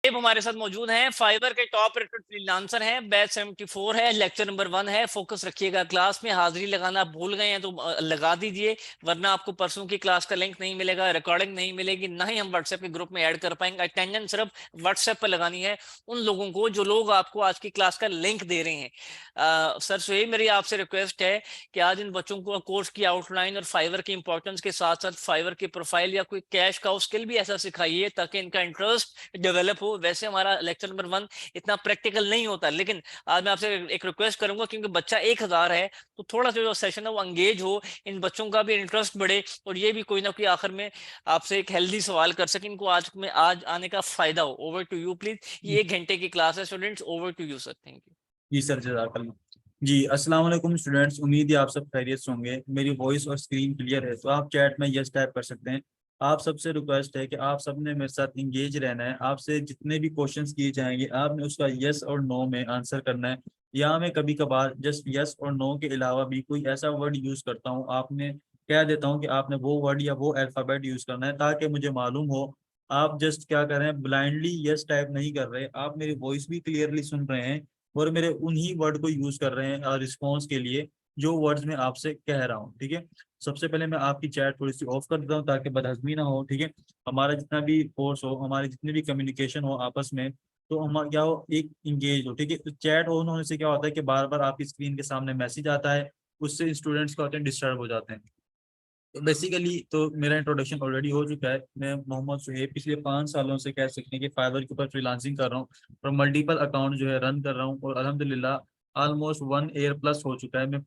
हमारे साथ मौजूद हैं, फाइवर के टॉप रेटेड फ्रीलांसर हैं, बैच 74 है, लेक्चर नंबर 1 है। फोकस रखिएगा, क्लास में हाजिरी लगाना भूल गए हैं तो लगा दीजिए, वरना आपको परसों की क्लास का लिंक नहीं मिलेगा, रिकॉर्डिंग नहीं मिलेगी, ना ही हम व्हाट्सएप के ग्रुप में ऐड कर पाएंगे। अटेंडेंस सिर्फ व्हाट्सएप पर लगानी है उन लोगों को जो लोग आपको आज की क्लास का लिंक दे रहे हैं। सर सुहेब, मेरी आपसे रिक्वेस्ट है कि आज इन बच्चों को कोर्स की आउटलाइन और फाइवर की इंपॉर्टेंस के साथ साथ फाइवर की प्रोफाइल या कोई कैश का स्किल भी ऐसा सिखाइए ताकि इनका इंटरेस्ट डेवलप हो। वैसे हमारा लेक्चर नंबर 1 इतना प्रैक्टिकल नहीं होता, लेकिन आज मैं आपसे एक रिक्वेस्ट करूंगा, क्योंकि बच्चा 1000 है, तो थोड़ा सा जो सेशन है वो एंगेज हो, इन बच्चों का भी इंटरेस्ट बढ़े और ये भी कोई ना कोई आखिर में आपसे एक हेल्दी सवाल कर सके, इनको आज आने का फायदा हो। ओवर टू यू प्लीज, ये 1 घंटे की क्लास है students. Over to you sir, thank you. जी सर, जज़ाकल्लाह। जी अस्सलाम वालेकुम स्टूडेंट्स, उम्मीद है आप सब खैरियत से होंगे। मेरी वॉइस और स्क्रीन क्लियर है तो आप चैट में यस टाइप कर सकते हैं। आप सबसे रिक्वेस्ट है कि आप सबने मेरे साथ इंगेज रहना है। आपसे जितने भी क्वेश्चंस किए जाएंगे आपने उसका यस और नो में आंसर करना है। या मैं कभी कभार जस्ट यस और नो के अलावा भी कोई ऐसा वर्ड यूज़ करता हूँ, आपने कह देता हूँ कि आपने वो वर्ड या वो अल्फ़ाबेट यूज़ करना है ताकि मुझे मालूम हो। आप जस्ट क्या कर रहे हैं, ब्लाइंडली यस टाइप नहीं कर रहे, आप मेरी वॉइस भी क्लियरली सुन रहे हैं और मेरे उन्हीं वर्ड को यूज कर रहे हैं रिस्पॉन्स के लिए जो वर्ड्स मैं आपसे कह रहा हूँ। ठीक है, सबसे पहले मैं आपकी चैट थोड़ी सी ऑफ कर देता हूँ ताकि बदहजमी ना हो। ठीक है, हमारा जितना भी कोर्स हो, हमारे जितने भी कम्युनिकेशन हो आपस में, तो हम क्या हो, एक इंगेज हो। ठीक है, तो चैट ऑन होने से क्या होता है कि बार बार आपकी स्क्रीन के सामने मैसेज आता है, उससे स्टूडेंट्स क्या होते हैं, डिस्टर्ब हो जाते हैं। तो बेसिकली तो मेरा इंट्रोडक्शन ऑलरेडी हो चुका है। मैं मोहम्मद सुहेब पिछले 5 सालों से कह सकते हैं कि फाइवर के ऊपर फ्रीलांसिंग कर रहा हूँ और मल्टीपल अकाउंट जो है रन कर रहा हूँ और अल्हम्दुलिल्लाह ऑलमोस्ट 1 ईयर प्लस हो चुका है। मैं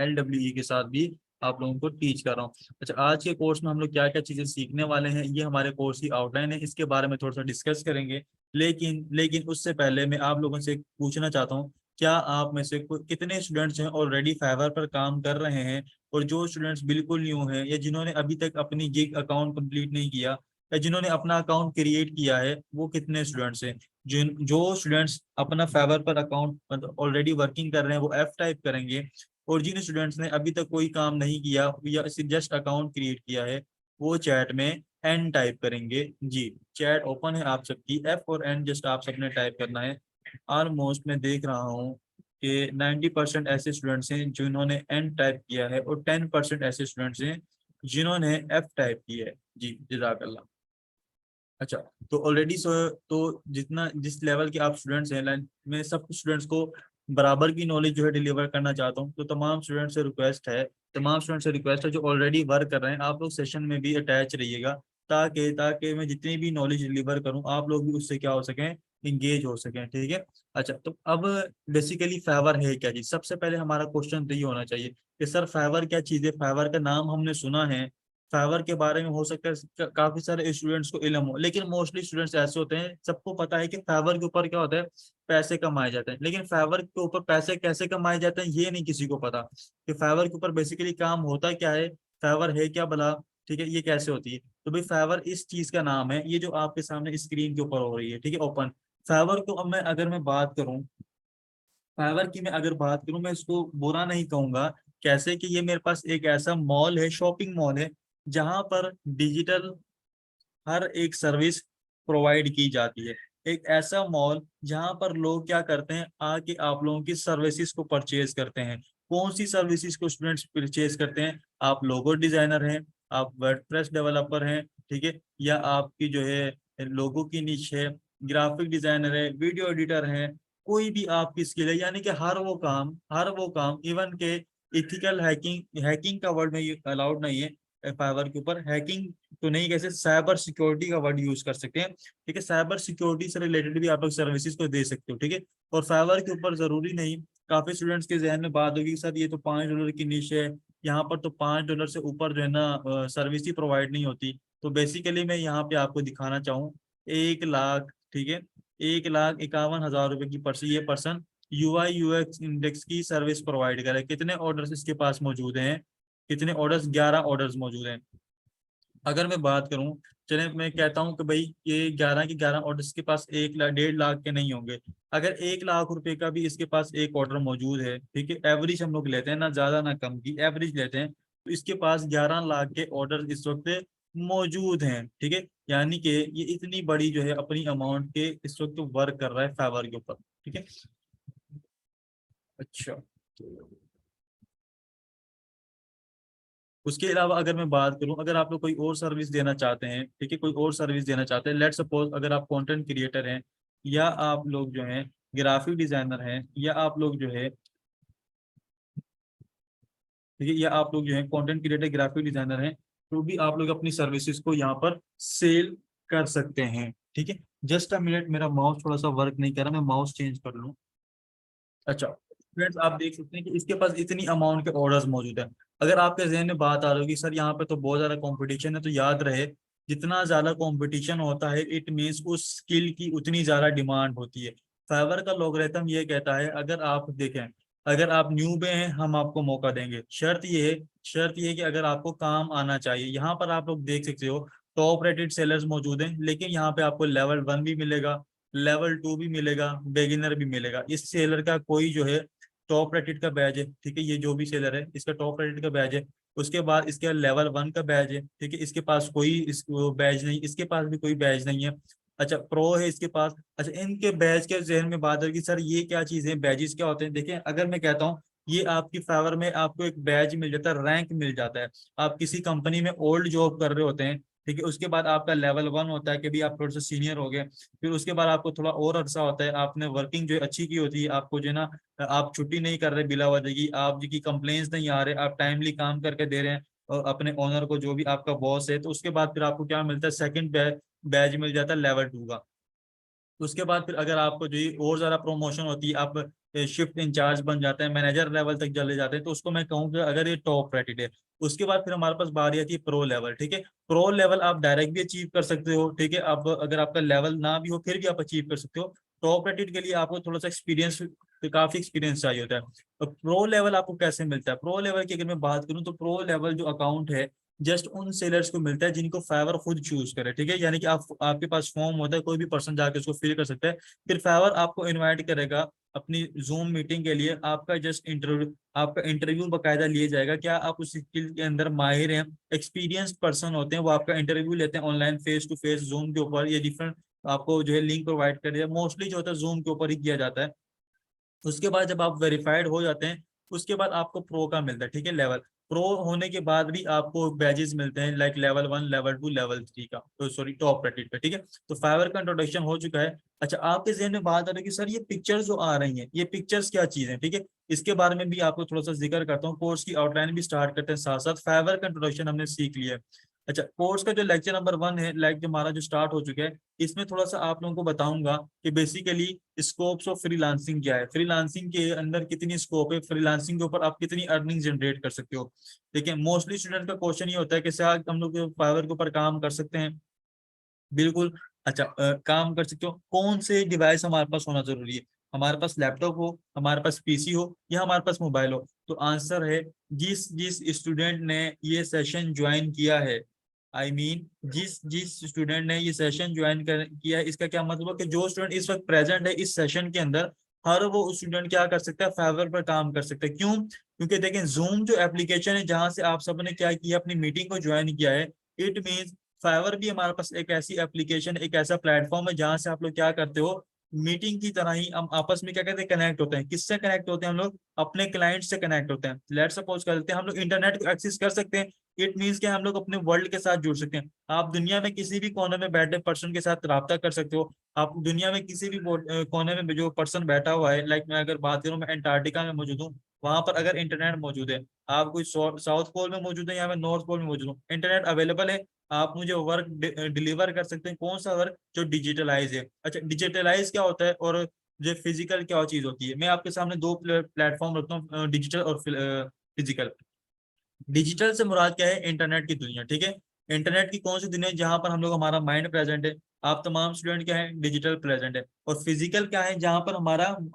LWE के साथ भी आप लोगों को टीच कर रहा हूँ। अच्छा, आज के कोर्स में हम लोग क्या क्या चीज़ें सीखने वाले हैं, ये हमारे कोर्स की आउटलाइन है, इसके बारे में थोड़ा सा डिस्कस करेंगे। लेकिन लेकिन उससे पहले मैं आप लोगों से पूछना चाहता हूँ, क्या आप में से कितने स्टूडेंट्स हैं ऑलरेडी फाइवर पर काम कर रहे हैं, और जो स्टूडेंट्स बिल्कुल न्यू हैं या जिन्होंने अभी तक अपनी गिग अकाउंट कंप्लीट नहीं किया या जिन्होंने अपना अकाउंट क्रिएट किया है, वो कितने स्टूडेंट्स हैं। जिन जो स्टूडेंट्स अपना फेवर पर अकाउंट ऑलरेडी वर्किंग कर रहे हैं वो F टाइप करेंगे, और जिन स्टूडेंट्स ने अभी तक कोई काम नहीं किया या जस्ट अकाउंट क्रिएट किया है वो चैट में N टाइप करेंगे। जी, चैट ओपन है आप सबकी, F और N जस्ट आप सबने टाइप करना है। ऑलमोस्ट मैं देख रहा हूँ कि 90% ऐसे स्टूडेंट्स हैं जिन्होंने एन टाइप किया है और 10% ऐसे स्टूडेंट्स हैं जिन्होंने एफ टाइप किया है। जी, जज़ाकल्लाह। अच्छा, तो ऑलरेडी तो जितना जिस लेवल के आप स्टूडेंट्स हैं, मैं सब स्टूडेंट्स को बराबर की नॉलेज जो है डिलीवर करना चाहता हूँ। तो तमाम स्टूडेंट से रिक्वेस्ट है जो ऑलरेडी वर्क कर रहे हैं, आप लोग सेशन में भी अटैच रहिएगा ताकि ताकि मैं जितनी भी नॉलेज डिलीवर करूँ आप लोग भी उससे क्या हो सकें, इंगेज हो सकें। ठीक है। अच्छा, तो अब बेसिकली फाइवर है क्या चीज़, सबसे पहले हमारा क्वेश्चन तो ये होना चाहिए कि सर फाइवर क्या चीज़ है। फाइवर का नाम हमने सुना है, फाइवर के बारे में हो सकता है काफी सारे स्टूडेंट्स को इल्म हो, लेकिन मोस्टली स्टूडेंट्स ऐसे होते हैं, सबको पता है कि फाइवर के ऊपर क्या होता है, पैसे कमाए जाते हैं, लेकिन फाइवर के ऊपर पैसे कैसे कमाए जाते हैं ये नहीं किसी को पता कि फाइवर के ऊपर बेसिकली काम होता क्या है, फाइवर है क्या भला। ठीक है, ये कैसे होती है। तो भाई फाइवर इस चीज का नाम है, ये जो आपके सामने स्क्रीन के ऊपर हो रही है, ठीक है, ओपन। फाइवर को अब मैं अगर मैं बात करूं, फाइवर की मैं अगर बात करूं, मैं इसको बुरा नहीं कहूंगा। कैसे कि ये मेरे पास एक ऐसा मॉल है, शॉपिंग मॉल है, जहां पर डिजिटल हर एक सर्विस प्रोवाइड की जाती है। एक ऐसा मॉल जहां पर लोग क्या करते हैं, आके आप लोगों की सर्विसेज को परचेज करते हैं। कौन सी सर्विसेज को स्टूडेंट्स परचेज करते हैं, आप लोगो डिजाइनर हैं, आप वर्डप्रेस डेवलपर हैं, ठीक है, या आपकी जो है लोगो की निश है, ग्राफिक डिजाइनर है, वीडियो एडिटर है, कोई भी आपकी स्किल है, यानी कि हर वो काम इवन के इथिकल हैकिंग, हैकिंग का वर्ड में अलाउड नहीं है फाइवर के ऊपर। हैकिंग तो नहीं, कैसे साइबर सिक्योरिटी का वर्ड यूज कर सकते हैं। ठीक है, साइबर सिक्योरिटी से रिलेटेड भी आप लोग सर्विसेज को दे सकते हो। ठीक है, और फाइवर के ऊपर जरूरी नहीं, काफी स्टूडेंट्स के जहन में बात होगी सर ये तो $5 की निश है, यहाँ पर तो $5 से ऊपर जो है ना सर्विस ही प्रोवाइड नहीं होती। तो बेसिकली मैं यहाँ पे आपको दिखाना चाहूँ 1 लाख, ठीक है, 1,51,000 रुपए की पर्सन, ये पर्सन UI UX इंडेक्स की सर्विस प्रोवाइड करे। कितने ऑर्डर्स इसके पास मौजूद हैं, कितने ऑर्डर्स, 11 ऑर्डर्स मौजूद हैं। अगर मैं बात करूं, चले मैं कहता हूं कि भाई ये 11 के 11 ऑर्डर इसके पास 1 लाख 1.5 लाख के नहीं होंगे। अगर 1 लाख रुपए का भी इसके पास एक ऑर्डर मौजूद है, ठीक है, एवरेज हम लोग लेते हैं, ना ज्यादा ना कम की एवरेज लेते हैं, तो इसके पास 11 लाख के ऑर्डर इस वक्त मौजूद हैं, ठीक है। यानी कि ये इतनी बड़ी जो है अपनी अमाउंट के इस वक्त वर्क कर रहा है फाइवर के ऊपर, ठीक है। अच्छा, उसके अलावा अगर मैं बात करूं, अगर आप लोग कोई और सर्विस देना चाहते हैं, ठीक है, कोई और सर्विस देना चाहते हैं, लेट सपोज अगर आप कंटेंट क्रिएटर हैं, या आप लोग जो हैं ग्राफिक डिजाइनर हैं, या आप लोग जो है, ठीक है, या आप लोग जो है कंटेंट क्रिएटर ग्राफिक डिजाइनर हैं, तो भी आप लोग अपनी सर्विसेज को यहाँ पर सेल कर सकते हैं, ठीक है। जस्ट अ मिनट, मेरा माउस थोड़ा सा वर्क नहीं कर रहा, मैं माउस चेंज कर लूँ। अच्छा फ्रेंड्स, आप देख सकते हैं कि इसके पास इतनी अमाउंट के ऑर्डर्स मौजूद हैं। अगर आपके जहन में बात आ रही होगी सर यहाँ पे तो बहुत ज्यादा कंपटीशन है, तो याद रहे जितना ज्यादा कंपटीशन होता है इट मीन्स उस स्किल की उतनी ज्यादा डिमांड होती है। फाइवर का लॉगरिथम ये कहता है, अगर आप देखें, अगर आप न्यूबे हैं हम आपको मौका देंगे, शर्त ये है कि अगर आपको काम आना चाहिए। यहाँ पर आप लोग देख सकते हो टॉप रेटेड सेलर्स मौजूद हैं, लेकिन यहाँ पे आपको लेवल 1 भी मिलेगा, लेवल 2 भी मिलेगा, बिगिनर भी मिलेगा। इस सेलर का कोई जो है टॉप रेटेड का बैच है, ठीक है, ये जो भी सेलर है इसका टॉप रेटेड का बैच है। उसके बाद इसके लेवल 1 का बैच है, ठीक है, इसके पास कोई बैच नहीं, इसके पास भी कोई बैच नहीं है। अच्छा, प्रो है इसके पास। अच्छा, इनके बैच के जहन में बात होगी सर ये क्या चीज़ है, बैचेस क्या होते हैं। देखिए अगर मैं कहता हूँ ये आपकी फेवर में आपको एक बैच मिल जाता है, रैंक मिल जाता है। आप किसी कंपनी में ओल्ड जॉब कर रहे होते हैं, ठीक है, उसके बाद आपका लेवल 1 होता है कि भी आप थोड़े से सीनियर हो गए। फिर उसके बाद आपको थोड़ा और अरसा होता है, आपने वर्किंग जो है अच्छी की होती है, आपको जो है ना आप छुट्टी नहीं कर रहे बिला वजह की, आप जी की कंप्लेंट्स नहीं आ रहे, आप टाइमली काम करके दे रहे हैं और अपने ओनर को, जो भी आपका बॉस है, तो उसके बाद फिर आपको क्या मिलता है, सेकंड बैच मिल जाता है लेवल 2 का। उसके बाद फिर अगर आपको जो ये और ज्यादा प्रमोशन होती है, आप शिफ्ट इंचार्ज बन जाते हैं, मैनेजर लेवल तक चले जाते हैं, तो उसको मैं कहूँ कि अगर ये टॉप रेटेड है। उसके बाद फिर हमारे पास बारी आती है प्रो लेवल, ठीक है। प्रो लेवल आप डायरेक्ट भी अचीव कर सकते हो, ठीक है, आप अगर आपका लेवल ना भी हो फिर भी आप अचीव कर सकते हो। टॉप रेटेड के लिए आपको थोड़ा सा एक्सपीरियंस, काफी एक्सपीरियंस चाहिए होता है। तो प्रो लेवल आपको कैसे मिलता है, प्रो लेवल की अगर मैं बात करूँ तो प्रो लेवल जो अकाउंट है जस्ट उन सेलर्स को मिलता है जिनको फाइवर खुद चूज करे, ठीक है। यानी कि आप, आपके पास फॉर्म होता है, कोई भी पर्सन जाके उसको फिल कर सकता है। फिर फाइवर आपको इनवाइट करेगा अपनी जूम मीटिंग के लिए, आपका इंटरव्यू बकायदा लिया जाएगा, क्या आप उस स्किल के अंदर माहिर हैं, एक्सपीरियंस पर्सन होते हैं, वो आपका इंटरव्यू लेते हैं online face to face Zoom के ऊपर, ये डिफरेंट आपको जो है लिंक प्रोवाइड कर दिया, मोस्टली जो होता है जूम के ऊपर ही किया जाता है। उसके बाद जब आप वेरीफाइड हो जाते हैं, उसके बाद आपको प्रो का मिलता है, ठीक है, लेवल। प्रो होने के बाद भी आपको बैजेस मिलते हैं लाइक लेवल 1, लेवल 2, लेवल 3 का, तो सॉरी टॉप रेटेड पे, ठीक है। तो फाइवर का इंट्रोडक्शन हो चुका है। अच्छा, आपके जहन में बात आ रही है कि सर ये पिक्चर्स जो आ रही हैं, ये पिक्चर्स क्या चीज है, ठीक है। इसके बारे में भी आपको थोड़ा सा जिक्र करता हूँ, कोर्स की आउटलाइन भी स्टार्ट करते हैं, साथ साथ फाइवर का इंट्रोडक्शन हमने सीख लिया है। अच्छा, कोर्स का जो लेक्चर नंबर 1 है, लाइक जो हमारा जो स्टार्ट हो चुका है, इसमें थोड़ा सा आप लोगों को बताऊंगा कि बेसिकली स्कोप्स ऑफ फ्रीलांसिंग क्या है, फ्रीलांसिंग के अंदर कितनी स्कोप है, फ्रीलांसिंग के ऊपर आप कितनी अर्निंग जनरेट कर सकते हो। देखिए मोस्टली स्टूडेंट का क्वेश्चन ये होता है कि सर हम लोग फाइवर के ऊपर काम कर सकते हैं, बिल्कुल। अच्छा, काम कर सकते हो, कौन से डिवाइस हमारे पास होना जरूरी है, हमारे पास लैपटॉप हो, हमारे पास पीसी हो, या हमारे पास मोबाइल हो। तो आंसर है जिस जिस स्टूडेंट ने ये सेशन ज्वाइन किया है, आई मीन जिस जिस स्टूडेंट ने ये सेशन ज्वाइन किया है, इसका क्या मतलब है कि जो स्टूडेंट इस वक्त प्रेजेंट है इस सेशन के अंदर, हर वो स्टूडेंट क्या कर सकता है, फाइवर पर काम कर सकता है। क्यों? क्योंकि देखें जूम जो एप्लीकेशन है जहां से आप सबने क्या किया, अपनी मीटिंग को ज्वाइन किया है, इट मीन फाइवर भी हमारे पास एक ऐसी एप्लीकेशन, एक ऐसा प्लेटफॉर्म है जहां से आप लोग क्या करते हो, मीटिंग की तरह ही हम आपस में क्या कहते हैं, कनेक्ट होते हैं। किससे कनेक्ट होते हैं हम लोग? अपने क्लाइंट से कनेक्ट होते हैं। लेट सपोज करते हैं हम लोग इंटरनेट को एक्सेस कर सकते हैं, इट मीन्स कि हम लोग अपने वर्ल्ड के साथ जुड़ सकते हैं। आप दुनिया में किसी भी कोने में बैठे पर्सन के साथ रब्ता कर सकते हो। आप दुनिया में किसी भी कोने में जो पर्सन बैठा हुआ है, लाइक मैं अगर बात करूं, मैं अंटार्कटिका में मौजूद हूँ, वहां पर अगर इंटरनेट मौजूद है, आप कोई साउथ पोल में मौजूद है या मैं नॉर्थ पोल में मौजूद हूँ, इंटरनेट अवेलेबल है, आप मुझे वर्क डिलीवर कर सकते हैं। कौन सा वर्क? जो डिजिटलाइज है। अच्छा, डिजिटलाइज क्या होता है और जो फिजिकल क्या चीज होती है, मैं आपके सामने दो प्लेटफॉर्म रखता हूँ, डिजिटल और फिजिकल। डिजिटल से मुराद क्या है? इंटरनेट की दुनिया, ठीक है। इंटरनेट की कौन सी दुनिया? जहां पर हम लोग, हमारा माइंड प्रेजेंट है, आप तमाम स्टूडेंट क्या है, डिजिटल प्रेजेंट है। और फिजिकल क्या है? जहां पर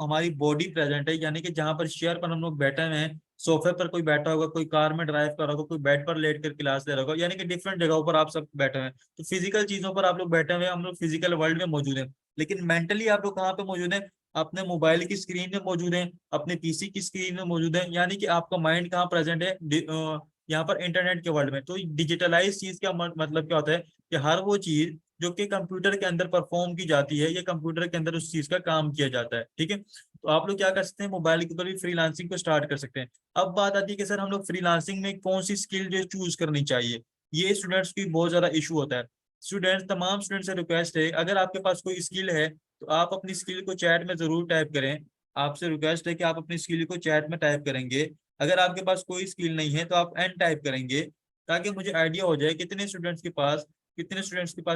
हमारी बॉडी प्रेजेंट है, यानी कि जहां पर चेयर पर हम लोग बैठे हुए हैं, सोफे पर कोई बैठा होगा, कोई कार में ड्राइव कर रहा होगा, कोई बेड पर लेट कर क्लास ले रहा होगा, यानी कि डिफरेंट जगहों पर आप सब बैठे हुए हैं। तो फिजिकल चीजों पर आप लोग बैठे हुए हैं, हम लोग फिजिकल वर्ल्ड में मौजूद हैं। लेकिन मेंटली आप लोग कहाँ पे मौजूद हैं? अपने मोबाइल की स्क्रीन में मौजूद हैं, अपने पीसी की स्क्रीन में मौजूद हैं, यानी कि आपका माइंड कहाँ प्रेजेंट है? यहाँ पर इंटरनेट के वर्ल्ड में। तो डिजिटलाइज चीज का मतलब क्या होता है कि हर वो चीज जो कि कंप्यूटर के अंदर परफॉर्म की जाती है या कंप्यूटर के अंदर उस चीज का काम किया जाता है, ठीक है। तो आप लोग क्या कर सकते हैं, मोबाइल के ऊपर भी फ्रीलांसिंग को स्टार्ट कर सकते हैं। अब बात आती है कि सर हम लोग फ्रीलांसिंग में कौन सी स्किल जो चूज करनी चाहिए, ये स्टूडेंट्स की बहुत ज्यादा इशू होता है। स्टूडेंट्स, तमाम स्टूडेंट से रिक्वेस्ट है, अगर आपके पास कोई स्किल है तो आप अपनी स्किल को चैट में जरूर टाइप करें। आपसे रिक्वेस्ट है कि आप अपनी स्किल को चैट में टाइप करेंगे। अगर आपके पास कोई स्किल नहीं है तो आप एन टाइप करेंगे, ताकि मुझे आइडिया हो जाए कितने स्टूडेंट्स के पास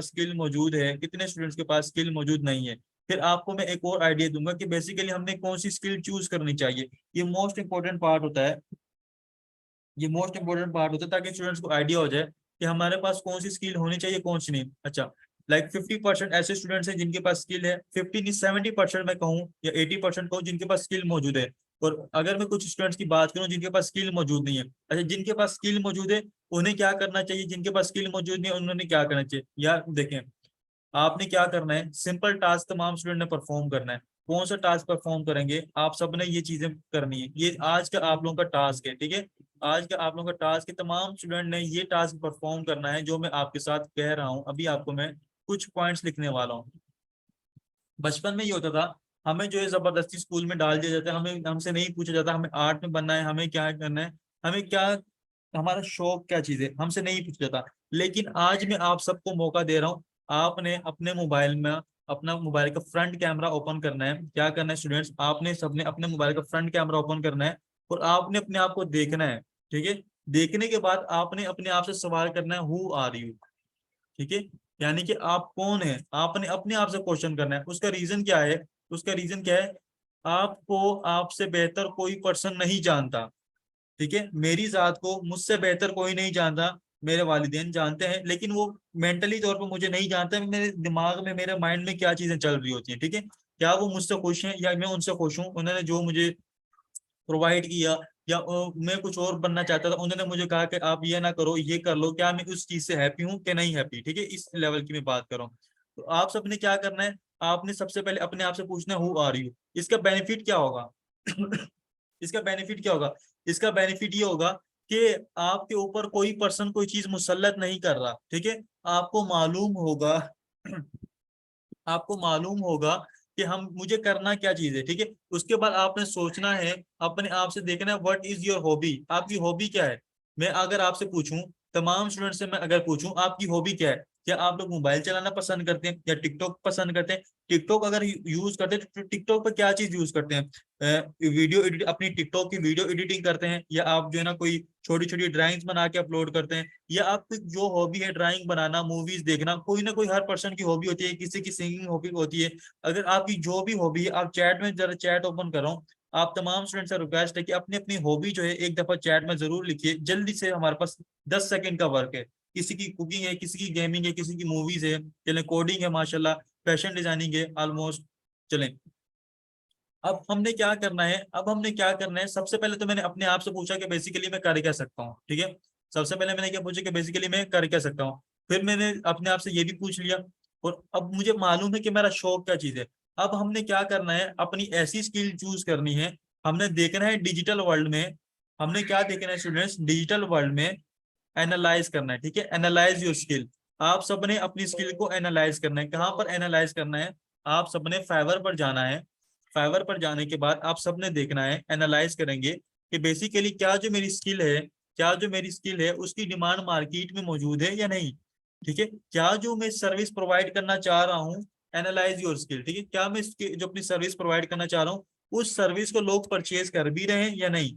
स्किल मौजूद है, कितने स्टूडेंट्स के पास स्किल मौजूद नहीं है। फिर आपको मैं एक और आइडिया दूंगा कि बेसिकली हमने कौन सी स्किल चूज करनी चाहिए। ये मोस्ट इंपॉर्टेंट पार्ट होता है, ये मोस्ट इंपॉर्टेंट पार्ट होता है, ताकि स्टूडेंट्स को आइडिया हो जाए कि हमारे पास कौन सी स्किल होनी चाहिए, कौन सी नहीं। अच्छा, लाइक 50% ऐसे स्टूडेंट्स हैं जिनके पास स्किल है, 50 नहीं 70% मैं कहूँ या 80% कहूँ जिनके पास स्किल मौजूद है। और अगर मैं कुछ स्टूडेंट्स की बात करूँ जिनके पास स्किल मौजूद नहीं है, अच्छा जिनके पास स्किल मौजूद है उन्हें क्या करना चाहिए, जिनके पास स्किल मौजूद नहीं है उन्होंने क्या करना चाहिए। यार देखें, आपने क्या करना है, सिंपल टास्क तमाम स्टूडेंट ने परफॉर्म करना है। कौन सा टास्क परफॉर्म करेंगे, आप सबने ये चीजें करनी है। ये आज का आप लोगों का टास्क है, ठीक है। आज का आप लोगों का टास्क है, तमाम स्टूडेंट ने ये टास्क परफॉर्म करना है जो मैं आपके साथ कह रहा हूँ। अभी आपको मैं कुछ पॉइंट्स लिखने वाला हूँ। बचपन में ये होता था, हमें जो है जबरदस्ती स्कूल में डाल दिया जाता है, हमें हमसे नहीं पूछा जाता हमें आर्ट में बनना है, हमें क्या करना है, हमें क्या, हमारा शौक क्या चीज है, हमसे नहीं पूछा जाता। लेकिन आज मैं आप सबको मौका दे रहा हूँ, आपने अपने मोबाइल में अपना मोबाइल का फ्रंट कैमरा ओपन करना है। क्या करना है स्टूडेंट्स, आपने सबने अपने मोबाइल का फ्रंट कैमरा ओपन करना है और आपने अपने आप को देखना है, ठीक है। देखने के बाद आपने अपने आप से सवाल करना है, हु आर यू, ठीक है। यानी कि आप कौन है, आपने अपने आप से क्वेश्चन करना है। उसका रीजन क्या है, उसका रीजन क्या है, आपको आपसे बेहतर कोई पर्सन नहीं जानता, ठीक है। मेरी जात को मुझसे बेहतर कोई नहीं जानता, मेरे वालिदैन जानते हैं लेकिन वो मेंटली तौर पर मुझे नहीं जानते, मेरे दिमाग में मेरे माइंड में क्या चीजें चल रही होती हैं, ठीक है। क्या वो मुझसे खुश हैं या मैं उनसे खुश हूँ, उन्होंने जो मुझे प्रोवाइड किया, या मैं कुछ और बनना चाहता था, उन्होंने मुझे कहा कि आप ये ना करो ये कर लो, क्या मैं उस चीज से हैप्पी हूँ कि नहीं हैप्पी, ठीक है। इस लेवल की मैं बात कर रहा हूँ। तो आप सबने क्या करना है, आपने सबसे पहले अपने आप से पूछना है, हु आर यू। इसका बेनिफिट क्या होगा इसका बेनिफिट क्या होगा, इसका बेनिफिट ये होगा कि आपके ऊपर कोई पर्सन कोई चीज मुसल्लत नहीं कर रहा, ठीक है। आपको मालूम होगा आपको मालूम होगा कि हम मुझे करना क्या चीज है, ठीक है। उसके बाद आपने सोचना है, अपने आप से देखना है, व्हाट इज योर हॉबी, आपकी हॉबी क्या है। मैं अगर आपसे पूछूं, तमाम स्टूडेंट से मैं अगर पूछूं आपकी हॉबी क्या है, क्या आप लोग मोबाइल चलाना पसंद करते हैं या टिकटॉक पसंद करते हैं। टिकटॉक अगर यूज करते हैं तो टिकटॉक पर क्या चीज यूज करते हैं, वीडियो एडिट, अपनी टिकटॉक की वीडियो एडिटिंग करते हैं, या आप जो है ना कोई छोटी छोटी ड्राइंग्स बना के अपलोड करते हैं, या आपकी जो हॉबी है ड्राइंग बनाना, मूवीज देखना, कोई ना कोई हर पर्सन की हॉबी होती है, किसी की सिंगिंग हॉबी होती है। अगर आपकी जो भी हॉबी है, आप चैट में जरा चैट ओपन करो, आप तमाम स्टूडेंट से रिक्वेस्ट है कि अपनी अपनी हॉबी जो है एक दफा चैट में जरूर लिखिए जल्दी से। हमारे पास 10 सेकंड का वर्क है, किसी की कुकिंग है, किसी की गेमिंग है, किसी की मूवीज है, चले कोडिंग है, माशाल्लाह फैशन डिजाइनिंग है ऑलमोस्ट, चलें। अब हमने क्या करना है, अब हमने क्या करना है, सबसे पहले तो मैंने अपने आप से पूछा कि बेसिकली मैं कर क्या सकता हूँ, ठीक है। सबसे पहले मैंने क्या पूछा कि बेसिकली मैं कर क्या सकता हूँ। फिर मैंने अपने आप से ये भी पूछ लिया, और अब मुझे मालूम है कि मेरा शौक क्या चीज है। अब हमने क्या करना है, अपनी ऐसी स्किल चूज करनी है। हमने देखना है डिजिटल वर्ल्ड में, हमने क्या देखना है स्टूडेंट्स, डिजिटल वर्ल्ड में एनालाइज करना है, ठीक है। एनालाइज योर स्किल, आप सबने अपनी स्किल को एनालाइज करना है। कहाँ पर एनालाइज करना है, आप सबने फाइवर पर जाना है। फाइवर पर जाने के बाद आप सबने देखना है, एनालाइज करेंगे कि बेसिकली क्या जो मेरी स्किल है, क्या जो मेरी स्किल है उसकी डिमांड मार्केट में मौजूद है या नहीं, ठीक है। क्या जो मैं सर्विस प्रोवाइड करना चाह रहा हूँ, एनालाइज योर स्किल, ठीक है, क्या मैं इसकी जो अपनी सर्विस प्रोवाइड करना चाह रहा हूँ उस सर्विस को लोग परचेज कर भी रहे हैं या नहीं।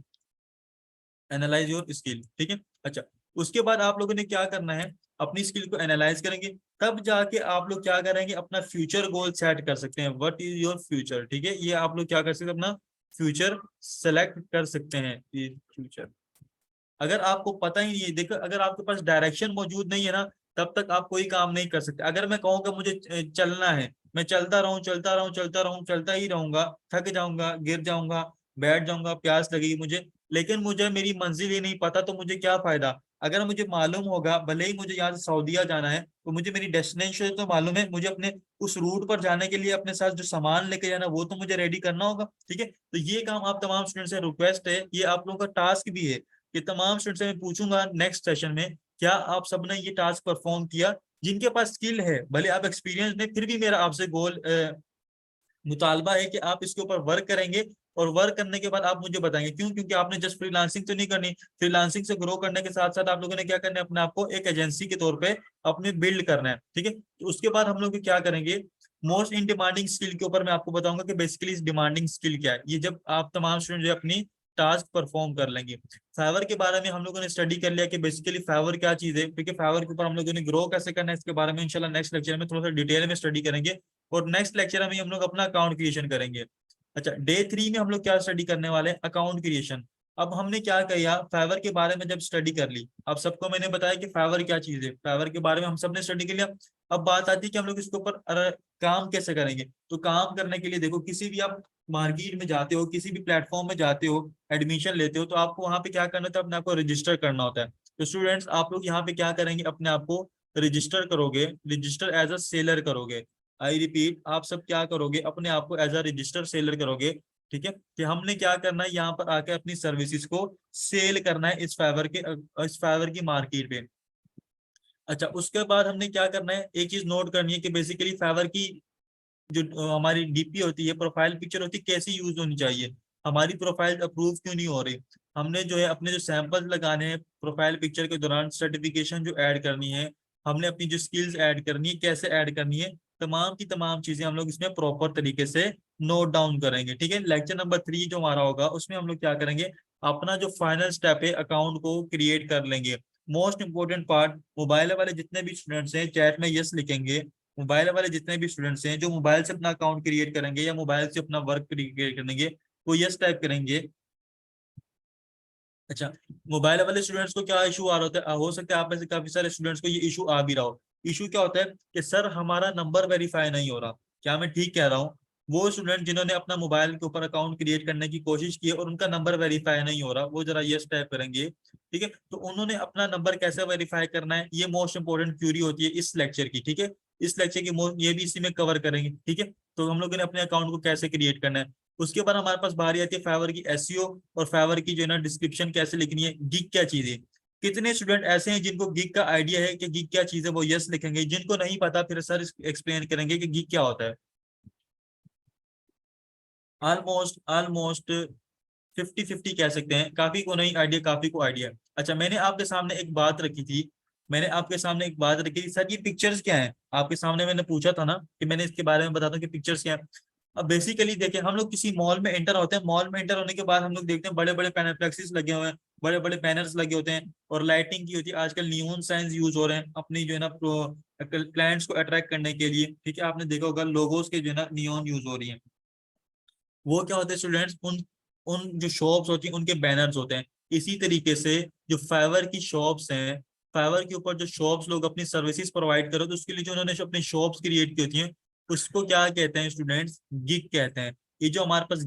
एनालाइज योर स्किल, ठीक है। अच्छा, उसके बाद आप लोगों ने क्या करना है, अपनी स्किल को एनालाइज करेंगे, तब जाके आप लोग क्या करेंगे, अपना फ्यूचर गोल सेट कर सकते हैं। व्हाट इज योर फ्यूचर, ठीक है, ये आप लोग क्या कर सकते हैं, अपना फ्यूचर सेलेक्ट कर सकते हैं। ये फ्यूचर, अगर आपको पता ही नहीं है, देखो अगर आपके पास डायरेक्शन मौजूद नहीं है ना, तब तक आप कोई काम नहीं कर सकते। अगर मैं कहूँ कि मुझे चलना है, मैं चलता रहूं चलता रहूं चलता रहूं चलता ही रहूंगा, थक जाऊंगा, गिर जाऊंगा, बैठ जाऊंगा, प्यास लगेगी मुझे, लेकिन मुझे मेरी मंजिल ही नहीं पता, तो मुझे क्या फायदा। अगर मुझे मालूम होगा, भले ही मुझे यहाँ से सऊदीया जाना है, तो मुझे मेरी डेस्टिनेशन तो मालूम है, मुझे अपने उस रूट पर जाने के लिए अपने साथ जो सामान लेके जाना वो तो मुझे रेडी करना होगा, ठीक है। तो ये काम आप तमाम स्टूडेंट से रिक्वेस्ट है, ये आप लोगों का टास्क भी है। कि तमाम स्टूडेंट से मैं पूछूंगा नेक्स्ट सेशन में क्या आप सबने ये टास्क परफॉर्म किया। जिनके पास स्किल है, भले आप एक्सपीरियंस नहीं, फिर भी मेरा आपसे गोल मुतालबा है कि आप इसके ऊपर वर्क करेंगे और वर्क करने के बाद आप मुझे बताएंगे। क्यों? क्योंकि आपने जस्ट फ्रीलांसिंग तो नहीं करनी, फ्रीलांसिंग से ग्रो करने के साथ साथ आप लोगों ने क्या करना है, अपने आप को एक एजेंसी के तौर पे अपने बिल्ड करना है। ठीक है, तो उसके बाद हम लोग क्या करेंगे, मोस्ट इन डिमांडिंग स्किल के ऊपर मैं आपको बताऊंगा कि बेसिकली इस डिमांडिंग स्किल क्या है। ये जब आप तमाम स्टूडेंट जो अपनी टास्क परफॉर्म कर लेंगे। फाइवर के बारे में हम लोगों ने स्टडी कर लिया कि बेसिकली फाइवर क्या चीज है, क्योंकि फाइवर के ऊपर हम लोगों ने ग्रो कैसे करना है इसके बारे में इंशाल्लाह नेक्स्ट लेक्चर में थोड़ा सा डिटेल में स्टडी करेंगे। और नेक्स्ट लेक्चर में हम लोग अपना अकाउंट क्रिएशन करेंगे। अच्छा, डे 3 में हम लोग क्या स्टडी करने वाले हैं, अकाउंट क्रिएशन। अब हमने क्या किया, फाइवर के बारे में जब स्टडी कर ली, अब सबको मैंने बताया कि फाइवर क्या चीज है, फाइवर के बारे में हम सबने स्टडी कर लिया। अब बात आती है कि हम लोग इसके ऊपर काम कैसे करेंगे। तो काम करने के लिए देखो, किसी भी आप मार्केट में जाते हो, किसी भी प्लेटफॉर्म में जाते हो, एडमिशन लेते हो, तो आपको वहां पे क्या करना होता है, अपने आप को रजिस्टर करना होता है। तो स्टूडेंट्स आप लोग यहाँ पे क्या करेंगे, अपने आप को रजिस्टर करोगे, रजिस्टर एज अ सेलर करोगे। आई रिपीट, आप सब क्या करोगे, अपने आप को एज अ रजिस्टर सेलर करोगे। ठीक है, कि हमने क्या करना है, यहाँ पर आके अपनी सर्विसेज को सेल करना है इस फाइवर की मार्केट पे। अच्छा, उसके बाद हमने क्या करना है, एक चीज नोट करनी है कि बेसिकली फाइवर की जो हमारी डीपी होती है, प्रोफाइल पिक्चर होती है, कैसी यूज होनी चाहिए। हमारी प्रोफाइल अप्रूव क्यों नहीं हो रही। हमने जो है अपने जो सैंपल्स लगाने हैं प्रोफाइल पिक्चर के दौरान, सर्टिफिकेशन जो ऐड करनी है, हमने अपनी जो स्किल्स ऐड करनी है, कैसे ऐड करनी है, तमाम की तमाम चीजें हम लोग इसमें प्रॉपर तरीके से नोट डाउन करेंगे। ठीक है, लेक्चर नंबर 3 जो हमारा होगा उसमें हम लोग क्या करेंगे, अपना जो फाइनल स्टेप है अकाउंट को क्रिएट कर लेंगे। मोस्ट इंपोर्टेंट पार्ट, मोबाइल वाले जितने भी स्टूडेंट्स हैं चैट में यस लिखेंगे। मोबाइल वाले जितने भी स्टूडेंट्स हैं जो मोबाइल से अपना अकाउंट क्रिएट करेंगे या मोबाइल से अपना वर्क क्रिएट करेंगे, वो यस टाइप करेंगे। अच्छा, मोबाइल वाले स्टूडेंट्स को क्या इशू आ रहा होता है, हो सकता है आप में से काफी सारे स्टूडेंट्स को ये इशू आ भी रहा हो। इशू क्या होता है कि सर हमारा नंबर वेरीफाई नहीं हो रहा। क्या मैं ठीक कह रहा हूँ? वो स्टूडेंट जिन्होंने अपना मोबाइल के ऊपर अकाउंट क्रिएट करने की कोशिश की है और उनका नंबर वेरीफाई नहीं हो रहा, वो जरा यस टाइप करेंगे। ठीक है, तो उन्होंने अपना नंबर कैसे वेरीफाई करना है, ये मोस्ट इंपोर्टेंट क्यूरी होती है इस लेक्चर की। ठीक है, इस लेक्चर की ये भी इसी में कवर करेंगे। ठीक है, तो हम लोगों ने अपने अकाउंट को कैसे क्रिएट करना है। उसके बाद हमारे पास बारी आती है फाइवर की एसईओ और फाइवर की जो है ना डिस्क्रिप्शन कैसे लिखनी है, गिग क्या चीज है। कितने स्टूडेंट ऐसे हैं जिनको गिग का आइडिया है कि गिग क्या चीज है, वो यस लिखेंगे। जिनको नहीं पता फिर सर एक्सप्लेन करेंगे कि गिग क्या होता है। ऑलमोस्ट ऑलमोस्ट 50-50 कह सकते हैं, काफी को नहीं आइडिया, काफी को आइडिया। अच्छा, मैंने आपके सामने एक बात रखी थी, मैंने आपके सामने एक बात रखी थी, सर ये पिक्चर्स क्या हैं आपके सामने, मैंने पूछा था ना कि मैंने इसके बारे में बताता हूँ कि पिक्चर्स क्या है। अब बेसिकली देखिए, हम लोग किसी मॉल में एंटर होते हैं, मॉल में एंटर होने के बाद हम लोग देखते हैं बड़े बड़े पैनफ्लेक्सिस लगे हुए हैं, बड़े बड़े बैनर्स लगे होते हैं और लाइटिंग की होती है। आजकल नियॉन साइंस यूज हो रहे हैं अपनी जो है ना क्लाइंट्स को अट्रैक्ट करने के लिए। ठीक है, आपने देखा होगा लोगोस के जो है ना नियॉन यूज हो रही है। वो क्या होते हैं स्टूडेंट्स, उन उन जो शॉप्स होती हैं उनके बैनर्स होते हैं। इसी तरीके से जो फाइवर की शॉप्स हैं, फाइवर के ऊपर जो शॉप्स लोग अपनी सर्विसेज प्रोवाइड करो, तो उसके लिए जो उन्होंने अपनी शॉप्स क्रिएट की होती हैं, उसको क्या कहते हैं स्टूडेंट्स, गिग कहते हैं। ये जो हमारे पास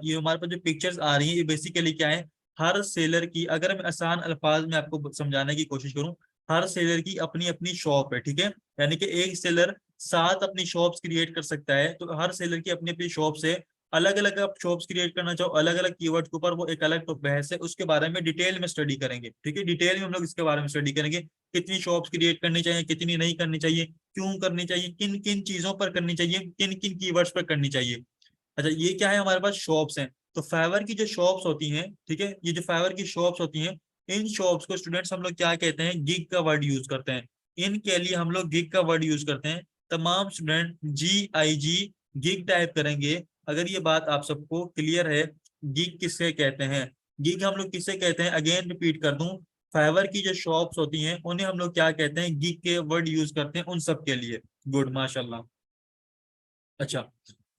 ये हमारे पास जो पिक्चर्स आ रही हैं, ये बेसिकली क्या है, हर सेलर की, अगर मैं आसान अल्फाज में आपको समझाने की कोशिश करूं, हर सेलर की अपनी अपनी शॉप है। ठीक है, यानी कि एक सेलर 7 अपनी शॉप्स क्रिएट कर सकता है, तो हर सेलर की अपनी अपनी शॉप्स है। अलग अलग आप शॉप्स क्रिएट करना चाहो अलग अलग कीवर्ड के ऊपर, वो एक अलग तो बहस है, उसके बारे में डिटेल में स्टडी करेंगे। ठीक है, डिटेल में हम लोग इसके बारे में स्टडी करेंगे, कितनी शॉप्स क्रिएट करनी चाहिए, कितनी नहीं करनी चाहिए, क्यों करनी चाहिए, किन किन चीजों पर करनी चाहिए, किन किन कीवर्ड्स पर करनी चाहिए। अच्छा, ये क्या है, हमारे पास शॉप्स हैं। तो फाइवर की जो शॉप्स होती हैं, ठीक है, ये जो फाइवर की शॉप्स होती हैं, इन शॉप्स को स्टूडेंट्स हम लोग क्या कहते हैं, गिग का वर्ड यूज करते हैं। इनके लिए हम लोग गिग का वर्ड यूज करते हैं। तमाम स्टूडेंट GIG गिग टाइप करेंगे अगर ये बात आप सबको क्लियर है। गिग किससे कहते हैं, गिग हम लोग किससे कहते हैं, अगेन रिपीट कर दूं, फाइवर की जो शॉप्स होती हैं उन्हें हम लोग क्या कहते हैं, गिग के वर्ड यूज करते हैं उन सब के लिए। गुड, माशाल्लाह। अच्छा,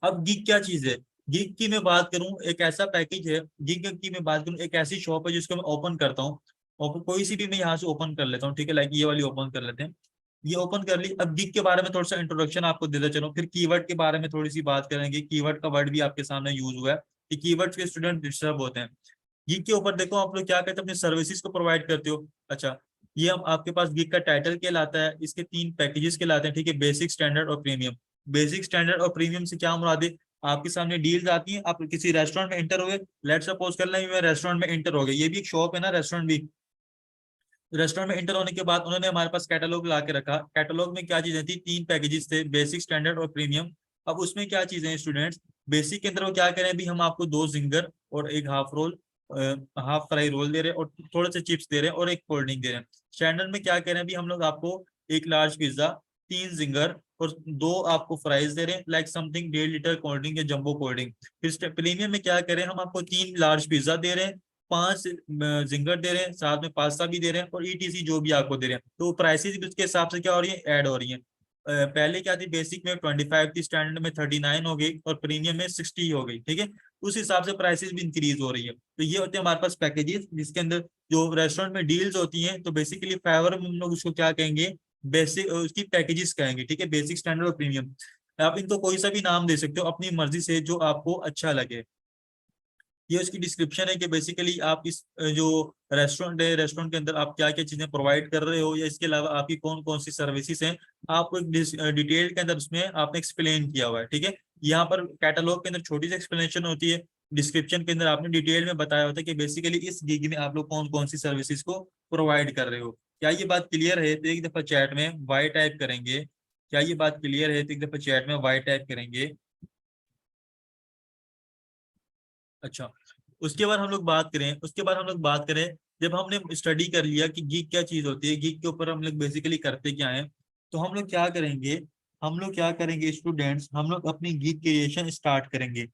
अब गिग क्या चीज है, गिग की मैं बात करूं, एक ऐसा पैकेज है, गिग की मैं बात करूं, एक ऐसी शॉप है जिसको मैं ओपन करता हूं। और कोई सी भी मैं यहाँ से ओपन कर लेता हूँ। ठीक है, लाइक ये वाली ओपन कर लेते हैं, ये ओपन कर ली। अब गिग के बारे में थोड़ा सा इंट्रोडक्शन आपको देता चलो, फिर कीवर्ड के बारे में थोड़ी सी बात करेंगे। कीवर्ड का वर्ड भी आपके सामने यूज हुआ है कि कीवर्ड्स के स्टूडेंट डिस्टर्ब होते हैं। गिग के ऊपर देखो, आप लोग क्या कहते हैं, अपनी सर्विसेज को प्रोवाइड करते हो। अच्छा, ये हम आपके पास गिग का टाइटल कहलाता है, इसके 3 पैकेजेस कहलाते हैं। ठीक है, बेसिक, स्टैंडर्ड और प्रीमियम। बेसिक, स्टैंडर्ड और प्रीमियम से क्या मुराद है, आपके सामने डील्स आती हैं, आप किसी रेस्टोरेंट में इंटर हो गए, लेट्स सपोज कर लें मैं रेस्टोरेंट में इंटर हो गए, ये भी एक शॉप है ना, रेस्टोरेंट भी। रेस्टोरेंट में इंटर होने के बाद उन्होंने हमारे पास कैटलॉग ला के रखा, कैटलॉग में क्या चीजें थी, 3 पैकेजेस थे, बेसिक, स्टैंडर्ड और प्रीमियम। अब उसमें क्या चीजें हैं स्टूडेंट्स, बेसिक के अंदर वो क्या करें, अभी हम आपको 2 जिंगर और एक half roll, half fry roll दे रहे हैं और थोड़े से चिप्स दे रहे हैं और एक कोल्ड ड्रिंक दे रहे हैं। स्टैंडर्ड में क्या कह रहे हैं, अभी हम लोग आपको एक लार्ज पिज्जा, 3 जिंगर और 2 आपको फ्राइज दे रहे हैं, like something 1.5 litre cold drink या जंबो कोल्ड ड्रिंक। फिर प्रीमियम में क्या करें, हम आपको 3 लार्ज पिज्जा दे रहे हैं, 5 जिंगर दे रहे हैं, साथ में पास्ता भी दे रहे हैं और ईटीसी जो भी आपको दे रहे हैं। तो प्राइसेस भी उसके हिसाब से क्या हो रही है, ऐड हो रही है। पहले क्या थी, बेसिक में 25 थी, स्टैंडर्ड में 39 हो गई और प्रीमियम में 60 हो गई, ठीक है। उस हिसाब से प्राइसेस भी इंक्रीज हो रही है। तो ये होते हैं हमारे पास पैकेजेस, जिसके अंदर जो रेस्टोरेंट में डील्स होती हैं, तो बेसिकली फेवर में हम लोग उसको क्या कहेंगे, बेसिक उसकी पैकेजेस कहेंगे, ठीक है, बेसिक, स्टैंडर्ड और प्रीमियम। आप इनको कोई सा भी नाम दे सकते हो अपनी मर्जी से, जो आपको अच्छा लगे। ये उसकी डिस्क्रिप्शन है कि बेसिकली आप इस जो रेस्टोरेंट है, रेस्टोरेंट के अंदर आप क्या क्या चीजें प्रोवाइड कर रहे हो, या इसके अलावा आपकी कौन कौन सी सर्विसेज हैं, आपको एक डिटेल के अंदर उसमें आपने एक्सप्लेन किया हुआ है, ठीक है। यहाँ पर कैटलॉग के अंदर छोटी सी एक्सप्लेनेशन होती है, डिस्क्रिप्शन के अंदर आपने डिटेल में बताया होता है कि बेसिकली इस गिग में आप लोग कौन कौन सी सर्विसेज को प्रोवाइड कर रहे हो। क्या ये बात क्लियर है? तो एक दफा चैट में वाई टाइप करेंगे। क्या ये बात क्लियर है? तो एक दफा चैट में वाई टाइप करेंगे। अच्छा, उसके बाद हम लोग बात करें, जब हमने स्टडी कर लिया कि गीक क्या चीज होती है, गीक के ऊपर हम लोग बेसिकली करते क्या है, तो हम लोग क्या करेंगे स्टूडेंट्स, हम लोग अपनी गीक क्रिएशन स्टार्ट करेंगे।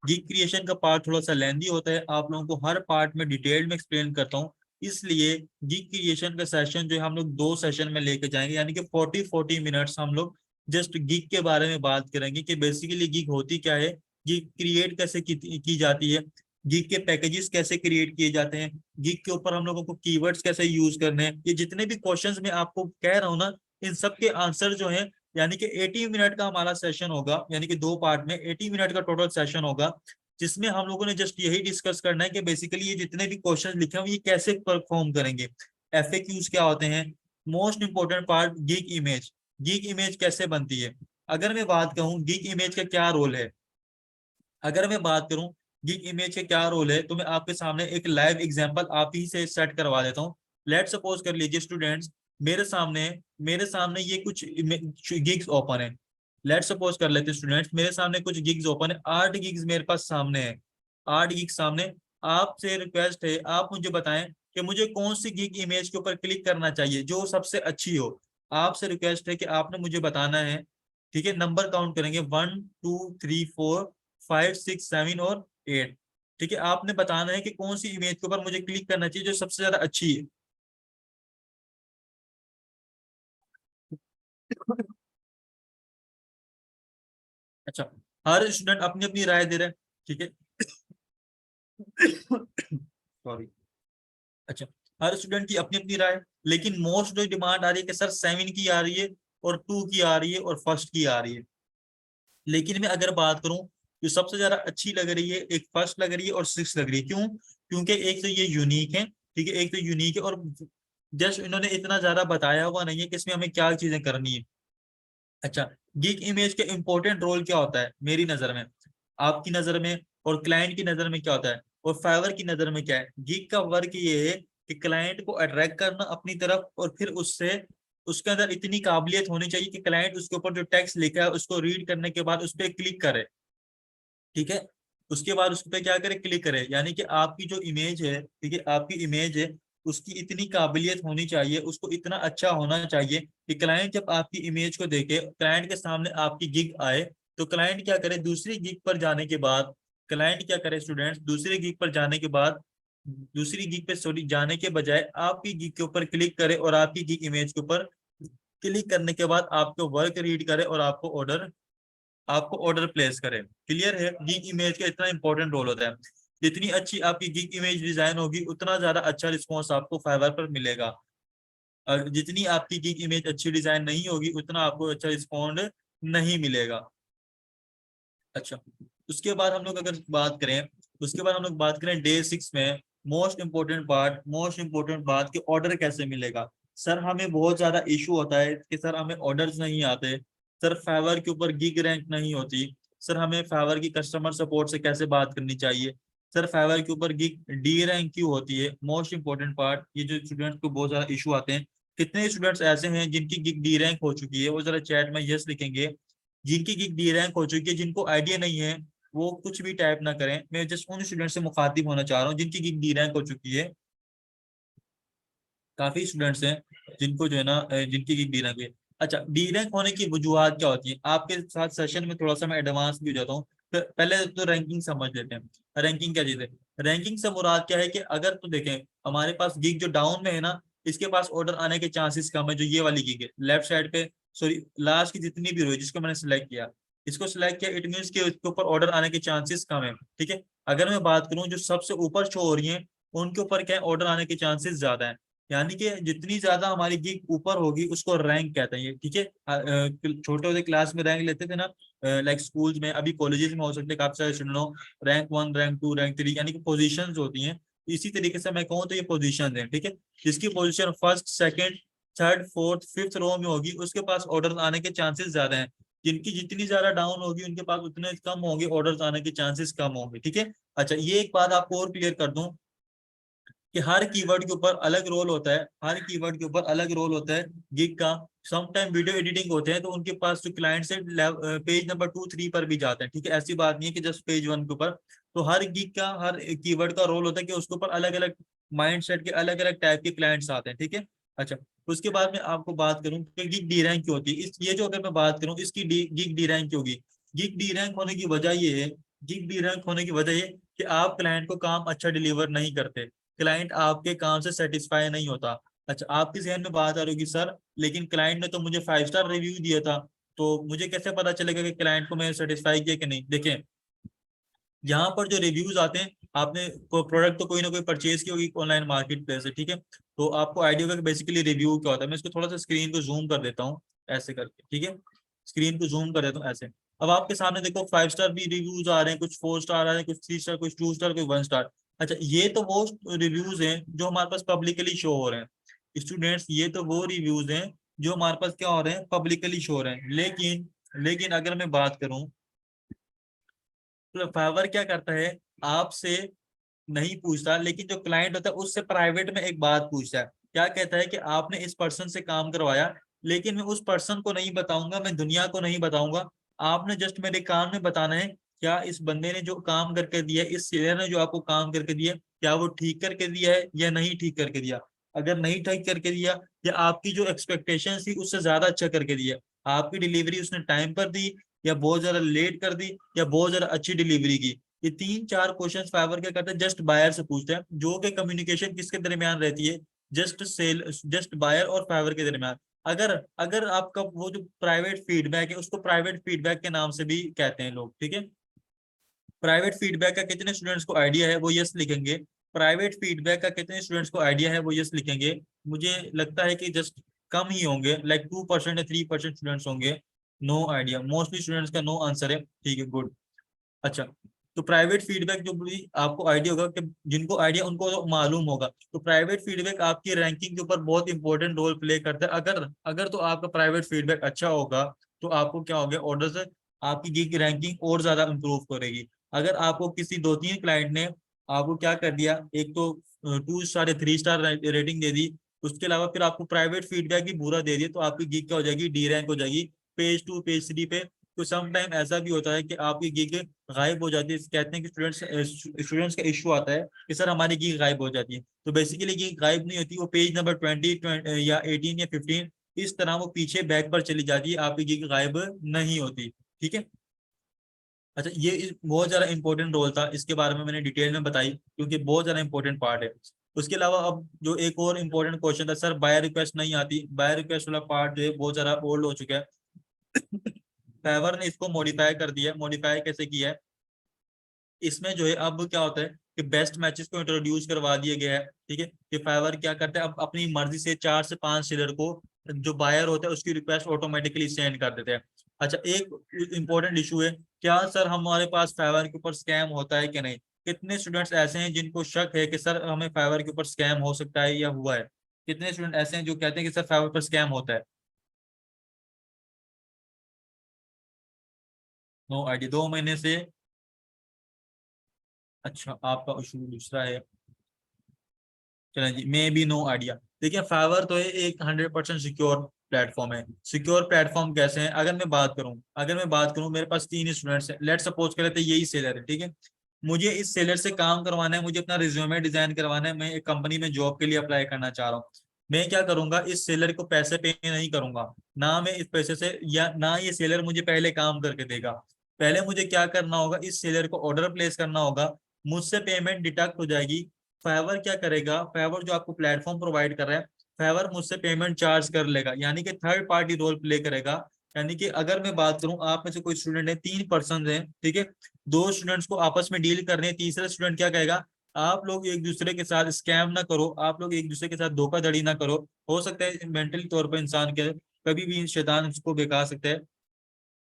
गीक क्रिएशन का पार्ट थोड़ा सा लेंदी होता है, आप लोगों को हर पार्ट में डिटेल में एक्सप्लेन करता हूँ। इसलिए गीक क्रिएशन का सेशन जो है हम लोग 2 सेशन में लेके जाएंगे, यानी कि 40-40 मिनट्स हम लोग जस्ट गीक के बारे में बात करेंगे कि बेसिकली गीक होती क्या है, गीक क्रिएट कैसे की जाती है, गीक के पैकेजेस कैसे क्रिएट किए जाते हैं, गीक के ऊपर हम लोगों को कीवर्ड्स कैसे यूज करने हैं। ये जितने भी क्वेश्चंस मैं आपको कह रहा हूँ ना, इन सब के आंसर जो है, यानी कि 80 मिनट का हमारा सेशन होगा, यानी कि 2 पार्ट में 80 मिनट का टोटल सेशन होगा, जिसमें हम लोगों ने जस्ट यही डिस्कस करना है कि बेसिकली ये जितने भी क्वेश्चन लिखे हुए ये कैसे परफॉर्म करेंगे, एफएक्यूज क्या होते हैं, most important part geek image कैसे बनती है। अगर मैं बात कहूँ गीक इमेज का क्या रोल है, अगर मैं बात करूं गिग इमेज का क्या रोल है, तो मैं आपके सामने एक लाइव एग्जांपल आप ही से सेट करवा देता हूं। लेट सपोज कर लीजिए स्टूडेंट्स, मेरे सामने ये कुछ गिग्स ओपन है। लेट सपोज कर लेते स्टूडेंट्स, मेरे सामने कुछ गिग्स ओपन है, 8 गिग्स मेरे पास सामने है, 8 गिग्स सामने। आपसे रिक्वेस्ट है, आप मुझे बताएं कि मुझे कौन सी गिग इमेज के ऊपर क्लिक करना चाहिए जो सबसे अच्छी हो। आपसे रिक्वेस्ट है कि आपने मुझे बताना है, ठीक है। नंबर काउंट करेंगे, 1 2 3 4 5 6 7 और 8, ठीक है। आपने बताना है कि कौन सी इमेज के ऊपर मुझे क्लिक करना चाहिए जो सबसे ज्यादा अच्छी है। अच्छा, हर स्टूडेंट अपनी अपनी राय दे रहे हैं, ठीक है। सॉरी। अच्छा, हर स्टूडेंट की अपनी अपनी राय, लेकिन मोस्ट जो डिमांड आ रही है कि सर 7 की आ रही है और 2 की आ रही है और फर्स्ट की आ रही है। लेकिन मैं अगर बात करूं, जो सबसे ज्यादा अच्छी लग रही है, एक फर्स्ट लग रही है और 6 लग रही है। क्यों? क्योंकि एक तो ये यूनिक है, ठीक है, एक तो यूनिक है, और जस्ट इन्होंने इतना ज्यादा बताया हुआ नहीं है कि इसमें हमें क्या चीजें करनी है। अच्छा, गीक इमेज के इंपॉर्टेंट रोल क्या होता है मेरी नजर में, आपकी नजर में और क्लाइंट की नजर में क्या होता है, और फाइवर की नजर में क्या है। गीक का वर्क ये है कि क्लाइंट को अट्रैक्ट करना अपनी तरफ, और फिर उससे उसके अंदर इतनी काबिलियत होनी चाहिए कि क्लाइंट उसके ऊपर जो टेक्स्ट लिखा है उसको रीड करने के बाद उस पर क्लिक करे, ठीक है। उसके बाद उस पर क्या करे, क्लिक करे, यानी कि आपकी जो इमेज है, ठीक है, आपकी इमेज है, उसकी इतनी काबिलियत होनी चाहिए, उसको इतना अच्छा होना चाहिए कि क्लाइंट जब आपकी इमेज को देखे, क्लाइंट के सामने आपकी गिग आए, तो क्लाइंट क्या करे, दूसरी गिग पर जाने के बाद, क्लाइंट क्या करे स्टूडेंट्स, दूसरी गिग पर जाने के बाद, दूसरी गिग पे सॉरी जाने के बजाय आपकी गिग के ऊपर क्लिक करे, और आपकी गिग इमेज के ऊपर क्लिक करने के बाद आपको वर्क रीड करे और आपको ऑर्डर प्लेस करें। क्लियर है? गीक इमेज का इतना इंपॉर्टेंट रोल होता है। जितनी अच्छी आपकी गीक इमेज डिजाइन होगी, उतना ज्यादा अच्छा रिस्पॉन्स आपको फाइवर पर मिलेगा, और जितनी आपकी गीक इमेज अच्छी डिजाइन नहीं होगी, उतना आपको अच्छा रिस्पॉन्ड नहीं मिलेगा। अच्छा, उसके बाद हम लोग बात करें डे 6 में, मोस्ट इंपोर्टेंट बात कि ऑर्डर कैसे मिलेगा। सर हमें बहुत ज्यादा इशू होता है कि सर हमें ऑर्डर्स नहीं आते, सर फाइवर के ऊपर गिग रैंक नहीं होती, सर हमें फाइवर की कस्टमर सपोर्ट से कैसे बात करनी चाहिए, सर फाइवर के ऊपर गिग डी रैंक क्यों होती है, मोस्ट इंपॉर्टेंट पार्ट, ये जो स्टूडेंट्स को बहुत सारा इशू आते हैं। कितने स्टूडेंट्स ऐसे हैं जिनकी गिग डी रैंक हो चुकी है, वो जरा चैट में यस लिखेंगे। जिनकी गिग डी रैंक हो चुकी है, जिनको आइडिया नहीं है वो कुछ भी टाइप ना करें, मैं जस्ट उन स्टूडेंट से मुखातिब होना चाह रहा हूँ जिनकी गिग डी रैंक हो चुकी है। काफी स्टूडेंट्स हैं जिनको जो है ना जिनकी डी रैंक है। अच्छा, डी रैंक होने की वजूहत क्या होती है, आपके साथ सेशन में थोड़ा सा मैं एडवांस भी हो जाता हूँ। पहले तो रैंकिंग समझ लेते हैं, रैंकिंग क्या चीज है। रैंकिंग से मुराद क्या है कि अगर तो देखें हमारे पास गिग जो डाउन में है ना, इसके पास ऑर्डर आने के चांसेस कम है। जो ये वाली गिग है लेफ्ट साइड पे, सॉरी लास्ट की जितनी भी रो जिसको मैंने सिलेक्ट किया, इसको सिलेक्ट किया, इट मीन के उसके ऊपर ऑर्डर आने के चांसेस कम है। ठीक है, अगर मैं बात करूं जो सबसे ऊपर शो हो रही है उनके ऊपर क्या है, ऑर्डर आने के चांसेस ज्यादा है। यानी कि जितनी ज्यादा हमारी गिग ऊपर होगी उसको रैंक कहते हैं ये। ठीक है, छोटे होते क्लास में रैंक लेते थे ना, लाइक स्कूल्स में, अभी कॉलेजेस में हो सकते हैं काफी सारे स्टूडेंट हो, रैंक 1 रैंक 2 रैंक 3, यानी कि पोजीशंस होती हैं। इसी तरीके से मैं कहूँ तो ये पोजीशन है। ठीक है, जिसकी position first second third fourth fifth row में होगी उसके पास ऑर्डर आने के चांसेस ज्यादा हैं। जिनकी जितनी ज्यादा डाउन होगी उनके पास उतने कम होंगे, ऑर्डर आने के चांसेस कम होंगे। ठीक है, अच्छा ये एक बात आपको और क्लियर कर दूं कि हर कीवर्ड के ऊपर अलग रोल होता है, हर कीवर्ड के ऊपर अलग रोल होता है गिग का। सम टाइम वीडियो एडिटिंग होते हैं तो उनके पास जो क्लाइंट से पेज नंबर 2 3 पर भी जाते हैं। ठीक है, ऐसी बात नहीं है कि जस्ट पेज 1 के ऊपर। तो हर गिग का हर कीवर्ड का रोल होता है कि उसके ऊपर अलग अलग माइंड सेट के अलग अलग टाइप के क्लाइंट्स आते हैं। ठीक है, अच्छा उसके बाद में आपको बात करूं कि गिग डी रैंक क्यों होती है, इस ये जो अगर मैं बात करूं इसकी गिग डी रैंक क्यों होगी। गिग डी रैंक होने की वजह ये है, गिग डी रैंक होने की वजह ये कि आप क्लाइंट को काम अच्छा डिलीवर नहीं करते, क्लाइंट आपके काम से सेटिस्फाई नहीं होता। अच्छा आपके जहन में बात आ रही होगी सर लेकिन क्लाइंट ने तो मुझे 5 स्टार रिव्यू दिया था, तो मुझे कैसे पता चलेगा कि क्लाइंट को मैंने सेटिस्फाई किया कि नहीं। देखें यहाँ पर जो रिव्यूज आते हैं, आपने प्रोडक्ट तो कोई ना कोई परचेज की होगी ऑनलाइन मार्केट प्लेस से। ठीक है, तो आपको आइडिया होगा कि बेसिकली रिव्यू क्या होता है। मैं इसको थोड़ा सा स्क्रीन को जूम कर देता हूँ ऐसे करके। ठीक है, स्क्रीन को जूम कर देता हूँ ऐसे। अब आपके सामने देखो 5 स्टार भी रिव्यूज आ रहे हैं, कुछ 4 स्टार आ रहे हैं, कुछ 3 स्टार, कुछ 2 स्टार, कुछ 1 स्टार। अच्छा ये तो वो रिव्यूज हैं जो हमारे पास पब्लिकली शो हो रहे हैं स्टूडेंट्स, ये तो वो रिव्यूज हैं जो हमारे पास क्या हो रहे हैं, पब्लिकली शो हो रहे हैं। लेकिन लेकिन अगर मैं बात करूं तो फाइवर क्या करता है, आपसे नहीं पूछता, लेकिन जो क्लाइंट होता है उससे प्राइवेट में एक बात पूछता है। क्या कहता है कि आपने इस पर्सन से काम करवाया, लेकिन मैं उस पर्सन को नहीं बताऊंगा, मैं दुनिया को नहीं बताऊंगा। आपने जस्ट मेरे काम में बताना है क्या इस बंदे ने जो काम करके दिया, इस सीनियर ने जो आपको काम करके दिया, क्या वो ठीक करके दिया है या नहीं ठीक करके दिया। अगर नहीं ठीक करके दिया या आपकी जो एक्सपेक्टेशन थी उससे ज्यादा अच्छा करके दिया, आपकी डिलीवरी उसने टाइम पर दी या बहुत ज्यादा लेट कर दी या बहुत ज्यादा अच्छी डिलीवरी की। ये 3 4 क्वेश्चन फाइवर क्या करते हैं, जस्ट बायर से पूछते हैं, जो कि कम्युनिकेशन किसके दरमियान रहती है, जस्ट बायर और फाइवर के दरमियान। अगर अगर आपका वो जो प्राइवेट फीडबैक है उसको प्राइवेट फीडबैक के नाम से भी कहते हैं लोग। ठीक है, प्राइवेट फीडबैक का कितने स्टूडेंट्स को आइडिया है वो यस लिखेंगे। प्राइवेट फीडबैक का कितने स्टूडेंट्स को आइडिया है वो यस लिखेंगे। मुझे लगता है कि जस्ट कम ही होंगे, लाइक 2% या 3% स्टूडेंट्स होंगे नो आइडिया, मोस्टली स्टूडेंट्स का नो आंसर है। ठीक है, गुड। अच्छा, तो प्राइवेट फीडबैक जो भी आपको आइडिया होगा कि जिनको आइडिया उनको तो मालूम होगा, तो प्राइवेट फीडबैक आपकी रैंकिंग के ऊपर बहुत इंपॉर्टेंट रोल प्ले करता है। अगर अगर तो आपका प्राइवेट फीडबैक अच्छा होगा तो आपको क्या होगा, ऑर्डर से आपकी गिग रैंकिंग और ज्यादा इंप्रूव करेगी। अगर आपको किसी 2 3 क्लाइंट ने आपको क्या कर दिया, एक तो 2 स्टार या 3 स्टार रेटिंग दे दी, उसके अलावा फिर आपको प्राइवेट फीडबैक भी बुरा दे दिया, तो आपकी गिग क्या हो जाएगी, डी रैंक हो जाएगी पेज 2 पेज 3 पे। तो सम टाइम ऐसा भी होता है कि आपकी गिग गायब हो जाती है। कहते हैं कि स्टूडेंट्स का इशू आता है कि सर हमारी गिग गायब हो जाती है, तो बेसिकली गिग गायब नहीं होती, वो पेज नंबर 20 या 18 या 15 इस तरह वो पीछे बैक पर चली जाती है, आपकी गिग गायब नहीं होती। ठीक है, अच्छा ये बहुत ज्यादा इंपॉर्टेंट रोल था, इसके बारे में मैंने डिटेल में बताई क्योंकि बहुत ज्यादा इंपॉर्टेंट पार्ट है। उसके अलावा अब जो एक और इम्पोर्टेंट क्वेश्चन था, सर बायर रिक्वेस्ट नहीं आती, बायर रिक्वेस्ट वाला पार्ट जो है बहुत ज्यादा ओल्ड हो चुका है। फाइवर ने इसको मॉडिफाई कर दिया। मॉडिफाई कैसे किया है, इसमें जो है अब क्या होता है कि बेस्ट मैचेस को इंट्रोड्यूस करवा दिया गया है। ठीक है, कि फाइवर क्या करता है, अब अपनी मर्जी से 4 से 5 सेलर को जो बायर होता है उसकी रिक्वेस्ट ऑटोमेटिकली सेंड कर देते हैं। अच्छा एक इंपॉर्टेंट इशू है, क्या सर हमारे पास फाइवर के ऊपर स्कैम होता है कि नहीं। कितने स्टूडेंट्स ऐसे हैं जिनको शक है कि सर हमें फाइवर के ऊपर स्कैम हो सकता है या हुआ है। कितने स्टूडेंट ऐसे हैं जो कहते हैं कि सर फाइवर पर स्कैम होता है। नो आइडिया, 2 महीने से। अच्छा, आपका इशू दूसरा है। चलें जी, मे बी नो आइडिया। देखिए, फाइवर तो है एक 100% सिक्योर प्लेटफॉर्म है। सिक्योर प्लेटफॉर्म कैसे है, अगर मैं बात करूं मेरे पास 3 स्टूडेंट्स हैं, लेट सपोज कर लेते हैं यही सेलर है, ठीक है। मुझे इस सेलर से काम करवाना है, मुझे अपना रिज्यूमे डिजाइन करवाना है, मैं एक कंपनी में जॉब के लिए अप्लाई करना चाह रहा हूँ। मैं क्या करूंगा, इस सेलर को पैसे पे नहीं करूंगा, ना मैं इस पैसे से, या ना ये सेलर मुझे पहले काम करके देगा। पहले मुझे क्या करना होगा, इस सेलर को ऑर्डर प्लेस करना होगा, मुझसे पेमेंट डिडक्ट हो जाएगी। फाइवर क्या करेगा, फाइवर जो आपको प्लेटफॉर्म प्रोवाइड कर रहा है, फाइवर मुझसे पेमेंट चार्ज कर लेगा, यानी कि थर्ड पार्टी रोल प्ले करेगा। यानी कि अगर मैं बात करूं, आप में से कोई स्टूडेंट है, 3 पर्सन है, ठीक है, 2 स्टूडेंट्स को आपस में डील करने हैं, तीसरा स्टूडेंट क्या कहेगा, आप लोग एक दूसरे के साथ स्कैम ना करो, आप लोग एक दूसरे के साथ धोखाधड़ी ना करो। हो सकता है मेंटली तौर पर इंसान के कभी भी शैतान उसको बेकार सकता है,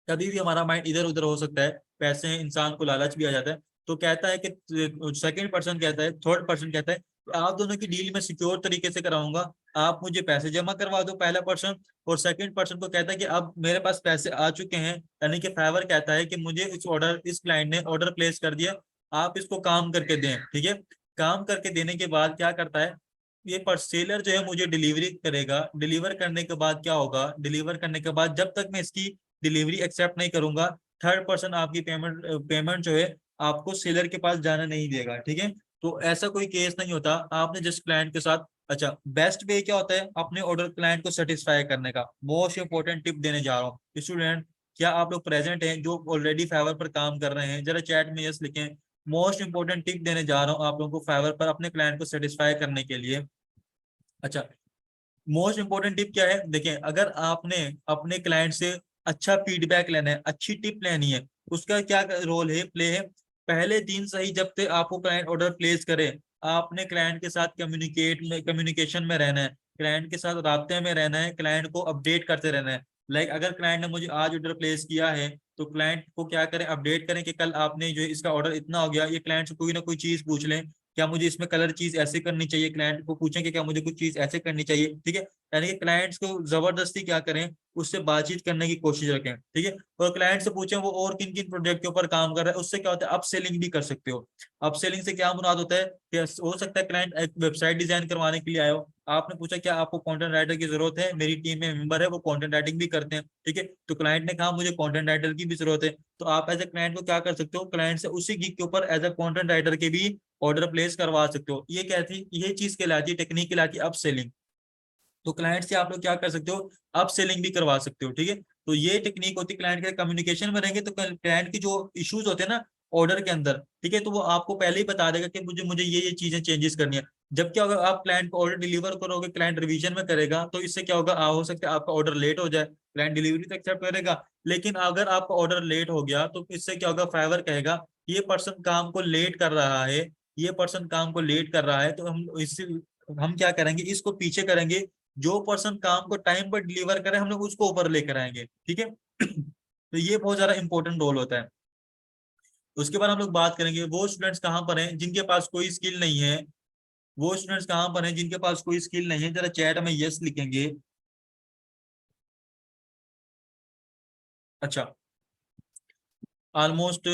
कभी भी हमारा माइंड इधर उधर हो सकता है, पैसे हैं, इंसान को लालच भी आ जाता है। तो कहता है कि सेकंड पर्सन कहता है, थर्ड पर्सन कहता है, आप दोनों की डील में सिक्योर तरीके से कराऊंगा, आप मुझे पैसे जमा करवा दो, पहला पर्सन। और सेकंड पर्सन को कहता है कि अब मेरे पास पैसे आ चुके हैं, यानी कि फाइवर कहता है कि मुझे इस क्लाइंट ने ऑर्डर प्लेस कर दिया, आप इसको काम करके दें, ठीक है। काम करके देने के बाद क्या करता है, ये पर सेलर जो है मुझे डिलीवरी करेगा, डिलीवर करने के बाद क्या होगा, डिलीवर करने के बाद जब तक मैं इसकी डिलीवरी एक्सेप्ट नहीं करूंगा, थर्ड पर्सन आपकी पेमेंट पेमेंट जो है आपको सेलर के पास जाना नहीं देगा, ठीक है। तो ऐसा कोई केस नहीं होता, आपने जिस क्लाइंट के साथ। अच्छा, बेस्ट वे क्या होता है अपने ऑर्डर क्लाइंट को सेटिस्फाई करने का, मोस्ट इंपॉर्टेंट टिप देने जा रहा हूँ स्टूडेंट। क्या आप लोग प्रेजेंट हैं जो ऑलरेडी फाइवर पर काम कर रहे हैं, जरा चैट में यस लिखें। मोस्ट इंपॉर्टेंट टिप देने जा रहा हूँ आप लोगों को फाइवर पर अपने क्लाइंट को सेटिस्फाई करने के लिए। अच्छा, मोस्ट इंपॉर्टेंट टिप क्या है, देखिए, अगर आपने अपने क्लाइंट से अच्छा फीडबैक लेना है, अच्छी टिप लेनी है, उसका क्या रोल है, प्ले है। पहले दिन सही जब तक आपको क्लाइंट ऑर्डर प्लेस करे, आपने क्लाइंट के साथ कम्युनिकेशन में रहना है, क्लाइंट के साथ राब्ते में रहना है, क्लाइंट को अपडेट करते रहना है। लाइक अगर क्लाइंट ने मुझे आज ऑर्डर प्लेस किया है, तो क्लाइंट को क्या करें, अपडेट करें कि कल आपने जो है इसका ऑर्डर इतना हो गया, ये क्लाइंट से कोई ना कोई चीज पूछ लें, क्या मुझे इसमें कलर चीज ऐसे करनी चाहिए, क्लाइंट को पूछें कि क्या मुझे कुछ चीज ऐसे करनी चाहिए, ठीक है। यानी कि क्लाइंट्स को जबरदस्ती क्या करें, उससे बातचीत करने की कोशिश रखें, ठीक है। और क्लाइंट से पूछें वो और किन किन प्रोजेक्ट के ऊपर काम कर रहा है, उससे क्या होता है, अपसेलिंग भी कर सकते हो। अपसेलिंग से क्या मुराद होता है कि हो सकता है क्लाइंट एक वेबसाइट डिजाइन करवाने के लिए आयो, आपने पूछा क्या आपको कंटेंट राइटर की जरूरत है, मेरी टीम में मेंबर है वो कंटेंट राइटिंग भी करते हैं, ठीक है। तो क्लाइंट ने कहा मुझे कंटेंट राइटर की भी जरूरत है, तो आप एज ए क्लाइंट को क्या कर सकते हो, क्लाइंट से उसी गिग के ऊपर एज ए कंटेंट राइटर के भी ऑर्डर प्लेस करवा सकते हो। ये कहती, ये चीज कहलाती है, टेक्निक कहलाती है अप सेलिंग। तो क्लाइंट से आप लोग क्या कर सकते हो, अप सेलिंग भी करवा सकते हो, ठीक है। तो ये टेक्निक होती है, क्लाइंट के कम्युनिकेशन में रहेंगे तो क्लाइंट की जो इश्यूज होते हैं ना ऑर्डर के अंदर, ठीक है, तो वो आपको पहले ही बता देगा कि मुझे मुझे ये चीजें चेंजेस करनी है। जब क्या होगा, आप क्लाइंट को ऑर्डर डिलीवर करोगे, क्लाइंट रिवीजन में करेगा, तो इससे क्या होगा, हो सकता है आपका ऑर्डर लेट हो जाए, क्लाइंट डिलीवरी तो एक्सेप्ट करेगा, लेकिन अगर आपका ऑर्डर लेट हो गया तो इससे क्या होगा, फाइवर कहेगा ये पर्सन काम को लेट कर रहा है, ये पर्सन काम को लेट कर रहा है, तो हम क्या करेंगे, इसको पीछे करेंगे, जो पर्सन काम को टाइम पर डिलीवर करे हम लोग उसको ऊपर लेकर आएंगे, ठीक है। तो ये बहुत ज्यादा इंपॉर्टेंट रोल होता है। उसके बाद हम लोग बात करेंगे वो स्टूडेंट्स कहाँ पर हैं जिनके पास कोई स्किल नहीं है, वो स्टूडेंट्स कहाँ पर हैं जिनके पास कोई स्किल नहीं है, जरा चैट में यस लिखेंगे। अच्छा, ऑलमोस्ट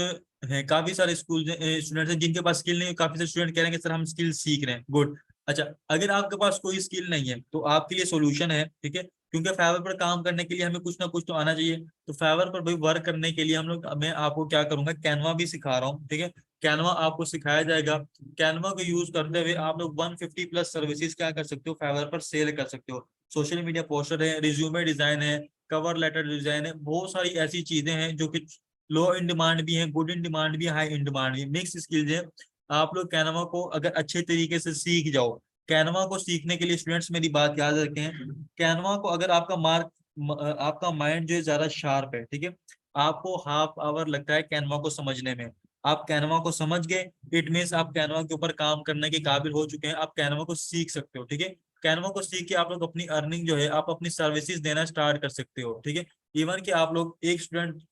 है, काफी सारे स्कूल स्टूडेंट्स हैं जिनके पास स्किल नहीं है, काफी सारे स्टूडेंट कह रहे हैं कि सर हम स्किल सीख रहे हैं, गुड। अच्छा, अगर आपके पास कोई स्किल नहीं है तो आपके लिए सॉल्यूशन है, ठीक है, क्योंकि फाइवर पर काम करने के लिए हमें कुछ ना कुछ तो आना चाहिए। तो फाइवर पर भाई वर्क करने के लिए हम लोग, मैं आपको क्या करूंगा, कैनवा भी सिखा रहा हूँ, ठीक है। कैनवा आपको सिखाया जाएगा, कैनवा को यूज करते हुए आप लोग 150 प्लस सर्विसेज क्या कर सकते हो, फाइवर पर सेल कर सकते हो। सोशल मीडिया पोस्टर है, रिज्यूमे डिजाइन है, कवर लेटर डिजाइन है, बहुत सारी ऐसी चीजें हैं जो कि लो इन डिमांड भी है, गुड इन डिमांड भी है, हाई इन डिमांड भी है, मिक्स स्किल्स है। आप लोग कैनवा को अगर अच्छे तरीके से सीख जाओ, कैनवा को सीखने के लिए स्टूडेंट्स मेरी बात याद रखें, कैनवा को अगर आपका माइंड जो है ज्यादा शार्प है, ठीक है, आपको हाफ आवर लगता है कैनवा को समझने में, आप कैनवा को समझ गए, इट मीन्स आप कैनवा के ऊपर काम करने के काबिल हो चुके हैं, आप कैनवा को सीख सकते हो, ठीक है। कैनवा को सीख के आप लोग अपनी अर्निंग जो है, आप अपनी सर्विसेज देना स्टार्ट कर सकते हो, ठीक है। इवन कि आप लोग एक स्टूडेंट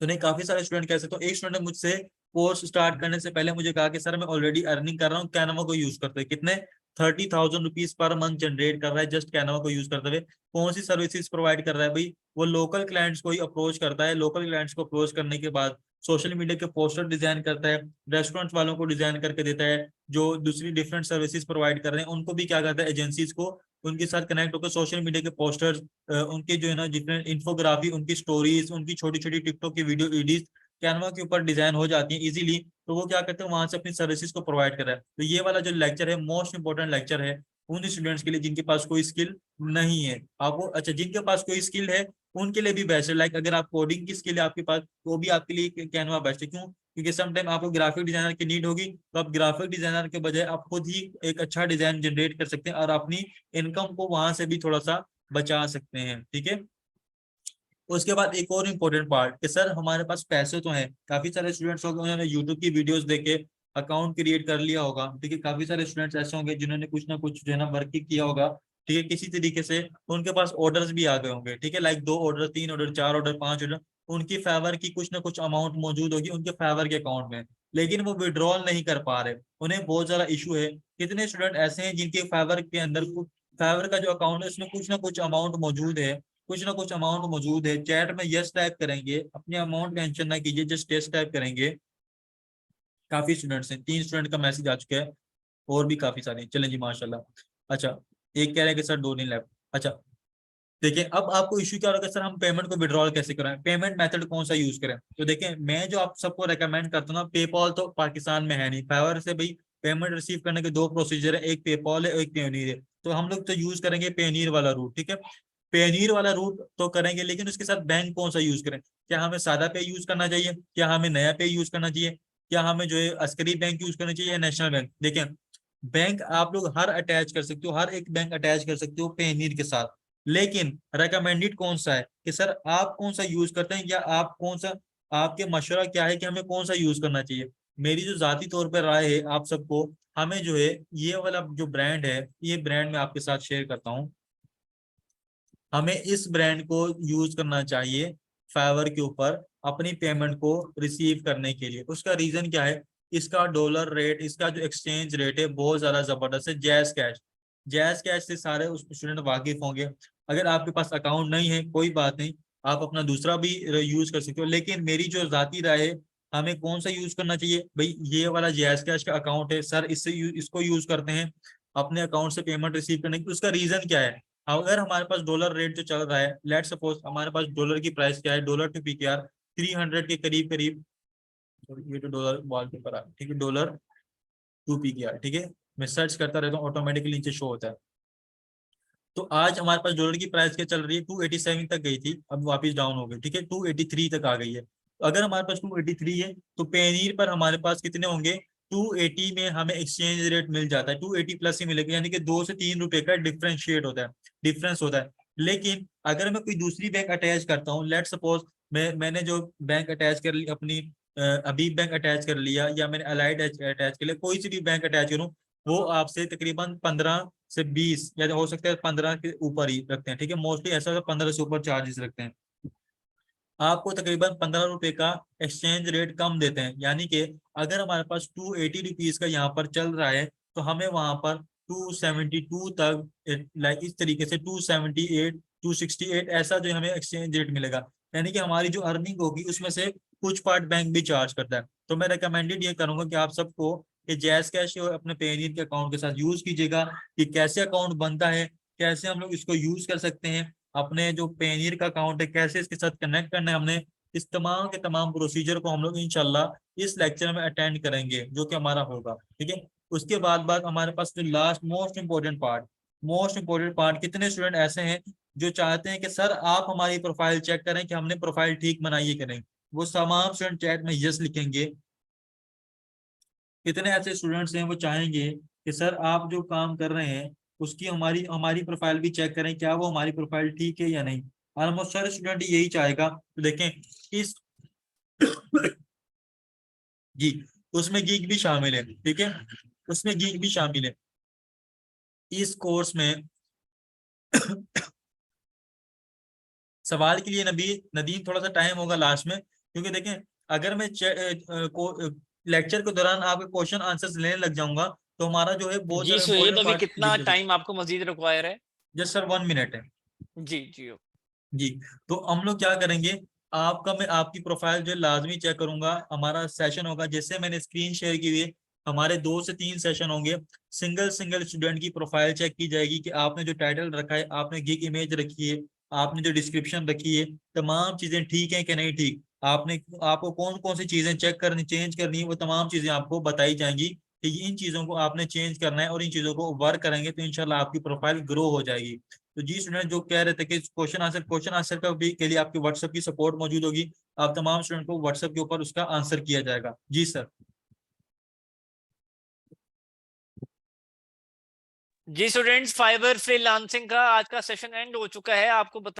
तो नहीं, काफी सारे स्टूडेंट कह सकते हो, एक स्टूडेंट ने मुझसे कोर्स स्टार्ट करने से पहले मुझे कहा कि सर मैं ऑलरेडी अर्निंग कर रहा हूँ कैनवा को यूज करते हैं, कितने ₹30,000 पर मंथ जनरेट कर रहा है जस्ट कैनवा को यूज करते हुए। कौन सी सर्विसेज प्रोवाइड कर रहा है भाई? वो लोकल क्लाइंट्स को ही अप्रोच करता है, लोकल क्लाइंट्स को अप्रोच करने के बाद सोशल मीडिया के पोस्टर डिजाइन करता है, रेस्टोरेंट वालों को डिजाइन करके देता है, जो दूसरी डिफरेंट सर्विसेज प्रोवाइड कर रहे हैं उनको भी क्या करता है, एजेंसीज को उनके साथ कनेक्ट होकर सोशल मीडिया के पोस्टर्स, उनके जो है ना डिफरेंट इन्फोग्राफी, उनकी स्टोरीज, उनकी छोटी छोटी टिकटॉक की वीडियो एडिट कैनवा के ऊपर डिजाइन हो जाती है इजीली। तो वो क्या करते हैं, वहां से अपनी सर्विसेज को प्रोवाइड कर रहा है। तो ये वाला जो लेक्चर है मोस्ट इंपॉर्टेंट लेक्चर है उन स्टूडेंट्स के लिए जिनके पास कोई स्किल नहीं है। आपको अच्छा, जिनके पास कोई स्किल है उनके लिए भी बेस्ट है। लाइक अगर आप कोडिंग की स्किल है आपके पास तो भी आपके लिए कैनवा बेस्ट है। क्यों? क्योंकि समटाइम आपको ग्राफिक डिजाइनर की नीड होगी, तो आप ग्राफिक डिजाइनर के बजाय आप खुद ही एक अच्छा डिजाइन जनरेट कर सकते हैं और अपनी इनकम को वहां से भी थोड़ा सा बचा सकते हैं। ठीक है। उसके बाद एक और इम्पोर्टेंट पार्ट कि सर हमारे पास पैसे तो हैं, काफी सारे स्टूडेंट्स होंगे उन्होंने यूट्यूब की वीडियोस देखे अकाउंट क्रिएट कर लिया होगा। ठीक है, काफी सारे स्टूडेंट्स ऐसे होंगे जिन्होंने कुछ ना कुछ जो है ना वर्क किया होगा। ठीक है, किसी तरीके से उनके पास ऑर्डर्स भी आ गए होंगे। ठीक है, like 2 order, 3 order, 4 order, 5 order, उनकी फेवर की कुछ ना कुछ अमाउंट मौजूद होगी उनके फेवर के अकाउंट में, लेकिन वो विड्रॉल नहीं कर पा रहे, उन्हें बहुत ज्यादा इशू है। कितने स्टूडेंट ऐसे हैं जिनके फेवर के अंदर, फेवर का जो अकाउंट है उसमें कुछ ना कुछ अमाउंट मौजूद है, कुछ ना कुछ अमाउंट मौजूद है। चैट में यस टाइप करेंगे, अपने अमाउंट मेंशन ना कीजिए, जस्ट यस टाइप करेंगे। काफी स्टूडेंट्स हैं, 3 स्टूडेंट का मैसेज आ चुका है, और भी काफी सारे हैं। चलें जी, माशाल्लाह। अच्छा, एक कह रहे हैं कि सर 2 दिन लेफ्ट। अच्छा, देखिए अब आपको इश्यू क्या होगा, सर हम पेमेंट को विड्रॉल कैसे करें, पेमेंट मेथड कौन सा यूज करें? तो देखिए मैं जो आप सबको रेकमेंड करता हूँ ना, पेपॉल तो पाकिस्तान में है नहीं, फाइवर से भाई पेमेंट रिसीव करने के 2 प्रोसीजर है, एक पेपॉल है और एक पेयोनियर है। तो हम लोग तो यूज करेंगे पेयोनियर वाला रूट। ठीक है, पेयोनियर वाला रूट तो करेंगे, लेकिन उसके साथ बैंक कौन सा यूज करें? क्या हमें सादा पे यूज करना चाहिए, क्या हमें नया पे यूज करना चाहिए, क्या हमें जो है अस्करी बैंक यूज करना चाहिए या नेशनल बैंक? देखिए बैंक आप लोग हर अटैच कर सकते हो, हर एक बैंक अटैच कर सकते हो पेयोनियर के साथ, लेकिन रेकमेंडेड कौन सा है कि सर आप कौन सा यूज करते हैं, या आप कौन सा, आपके मशवरा क्या है कि हमें कौन सा यूज करना चाहिए? मेरी जो जाती तौर पर राय है आप सबको, हमें जो है ये वाला जो ब्रांड है, ये ब्रांड मैं आपके साथ शेयर करता हूँ, हमें इस ब्रांड को यूज करना चाहिए फाइवर के ऊपर अपनी पेमेंट को रिसीव करने के लिए। उसका रीजन क्या है? इसका डॉलर रेट, इसका जो एक्सचेंज रेट है बहुत ज्यादा जबरदस्त है। जैज कैश, जैज कैश से सारे उस स्टूडेंट वाकिफ होंगे। अगर आपके पास अकाउंट नहीं है कोई बात नहीं, आप अपना दूसरा भी यूज कर सकते हो, लेकिन मेरी जो जाती राय है, हमें कौन सा यूज करना चाहिए भाई? ये वाला जैज कैश का अकाउंट है सर, इसको यूज करते हैं अपने अकाउंट से पेमेंट रिसीव करने की। उसका रीजन क्या है? अगर हमारे पास डॉलर रेट जो चल रहा है, लेट सपोज हमारे पास डॉलर की प्राइस क्या है, डॉलर टू पीकेआर 300 के करीब करीब, ये तो डॉलर वॉलपेपर आ, ठीक है, डॉलर टू पीकेआर। ठीक है, मैं सर्च करता रहता हूँ ऑटोमेटिकली नीचे शो होता है। तो आज हमारे पास डॉलर की प्राइस क्या चल रही है, 287 तक गई थी, अब वापस डाउन हो गई। ठीक है, 283 तक आ गई है। तो अगर हमारे पास 283 है तो पेनीर पर हमारे पास कितने होंगे? 280 में हमें एक्सचेंज रेट मिल जाता है, 280 प्लस ही मिलेगा, यानी कि 2 से 3 रुपए का डिफ्रेंशिएट होता है, डिफरेंस होता है। लेकिन अगर मैं कोई दूसरी बैंक अटैच करता हूँ, लेट सपोज मैंने जो बैंक अटैच कर ली अपनी, अबीब बैंक अटैच कर लिया, या मैंने अलाइड अटैच कर लिया, कोई सी भी बैंक अटैच करूँ, वो आपसे तकरीबन 15 से 20 या हो सकता है 15 के ऊपर ही रखते हैं। ठीक है, मोस्टली ऐसा होता है 15 से ऊपर चार्जेस रखते हैं। आपको तकरीबन 15 रुपए का एक्सचेंज रेट कम देते हैं, यानी कि अगर हमारे पास 280 रुपीज का यहाँ पर चल रहा है, तो हमें वहां पर 272 तक, लाइक इस तरीके से 278, 268 ऐसा जो हमें एक्सचेंज रेट मिलेगा। यानी कि हमारी जो अर्निंग होगी उसमें से कुछ पार्ट बैंक भी चार्ज करता है। तो मैं रिकमेंडेड ये करूंगा कि आप सबको कि जैज कैश अपने पेनीर के अकाउंट के साथ यूज कीजिएगा, कि कैसे अकाउंट बनता है, कैसे हम लोग इसको यूज कर सकते हैं, अपने जो पेनीर का अकाउंट है कैसे इसके साथ कनेक्ट करना है हमने, इस तमाम के तमाम प्रोसीजर को हम लोग इंशाल्लाह इस लेक्चर में अटेंड करेंगे जो कि हमारा होगा। ठीक है, उसके बाद हमारे पास जो लास्ट मोस्ट इंपोर्टेंट पार्ट, कितने स्टूडेंट ऐसे हैं जो चाहते हैं कि सर आप हमारी प्रोफाइल चेक करें कि हमने प्रोफाइल ठीक बनाई है कि नहीं? वो तमाम स्टूडेंट चैट में यस लिखेंगे। कितने ऐसे स्टूडेंट्स हैं वो चाहेंगे कि सर आप जो काम कर रहे हैं उसकी हमारी हमारी प्रोफाइल भी चेक करें, क्या वो हमारी प्रोफाइल ठीक है या नहीं? ऑलमोस्ट सारे स्टूडेंट यही चाहेगा। तो देखें इस जी, उसमें गीक भी शामिल है। ठीक है, उसमें गीक भी शामिल है इस कोर्स में। सवाल के लिए नबी नदीम थोड़ा सा टाइम होगा लास्ट में, क्योंकि देखें अगर मैं लेक्चर के दौरान आपके क्वेश्चन आंसर्स लेने लग जाऊंगा तो हमारा जो है बहुत जी ज्यादा सुहेब, इंपॉर्टेंट अभी पार्ट। जी कितना सर, टाइम आपको मजीद रिक्वायर है? जस्ट सर 1 मिनट है। जी जी। जी, तो हम लोग क्या करेंगे, आपका मैं आपकी प्रोफाइल जो है लाजमी चेक करूंगा। हमारा सेशन होगा, जैसे मैंने स्क्रीन शेयर की हुई है, हमारे 2 से 3 सेशन होंगे। सिंगल सिंगल स्टूडेंट की प्रोफाइल चेक की जाएगी कि आपने जो टाइटल रखा है, आपने गिग इमेज रखी है, आपने जो डिस्क्रिप्शन रखी है, तमाम चीजें ठीक है कि नहीं ठीक। आपने आपको कौन कौन सी चीजें चेक करनी, चेंज करनी है, वो तमाम चीजें आपको बताई जाएंगी कि इन चीजों को आपने चेंज करना है, और इन चीजों को वर्क करेंगे तो इंशाल्लाह आपकी प्रोफाइल ग्रो हो जाएगी। तो जी स्टूडेंट जो कह रहे थे कि क्वेश्चन आंसर का भी के लिए आपकी व्हाट्सएप की सपोर्ट मौजूद होगी। आप तमाम स्टूडेंट को व्हाट्सएप के ऊपर उसका आंसर किया जाएगा। जी सर। जी स्टूडेंट्स, फाइवर फ्रीलांसिंग का आज का सेशन एंड हो चुका है। आपको बता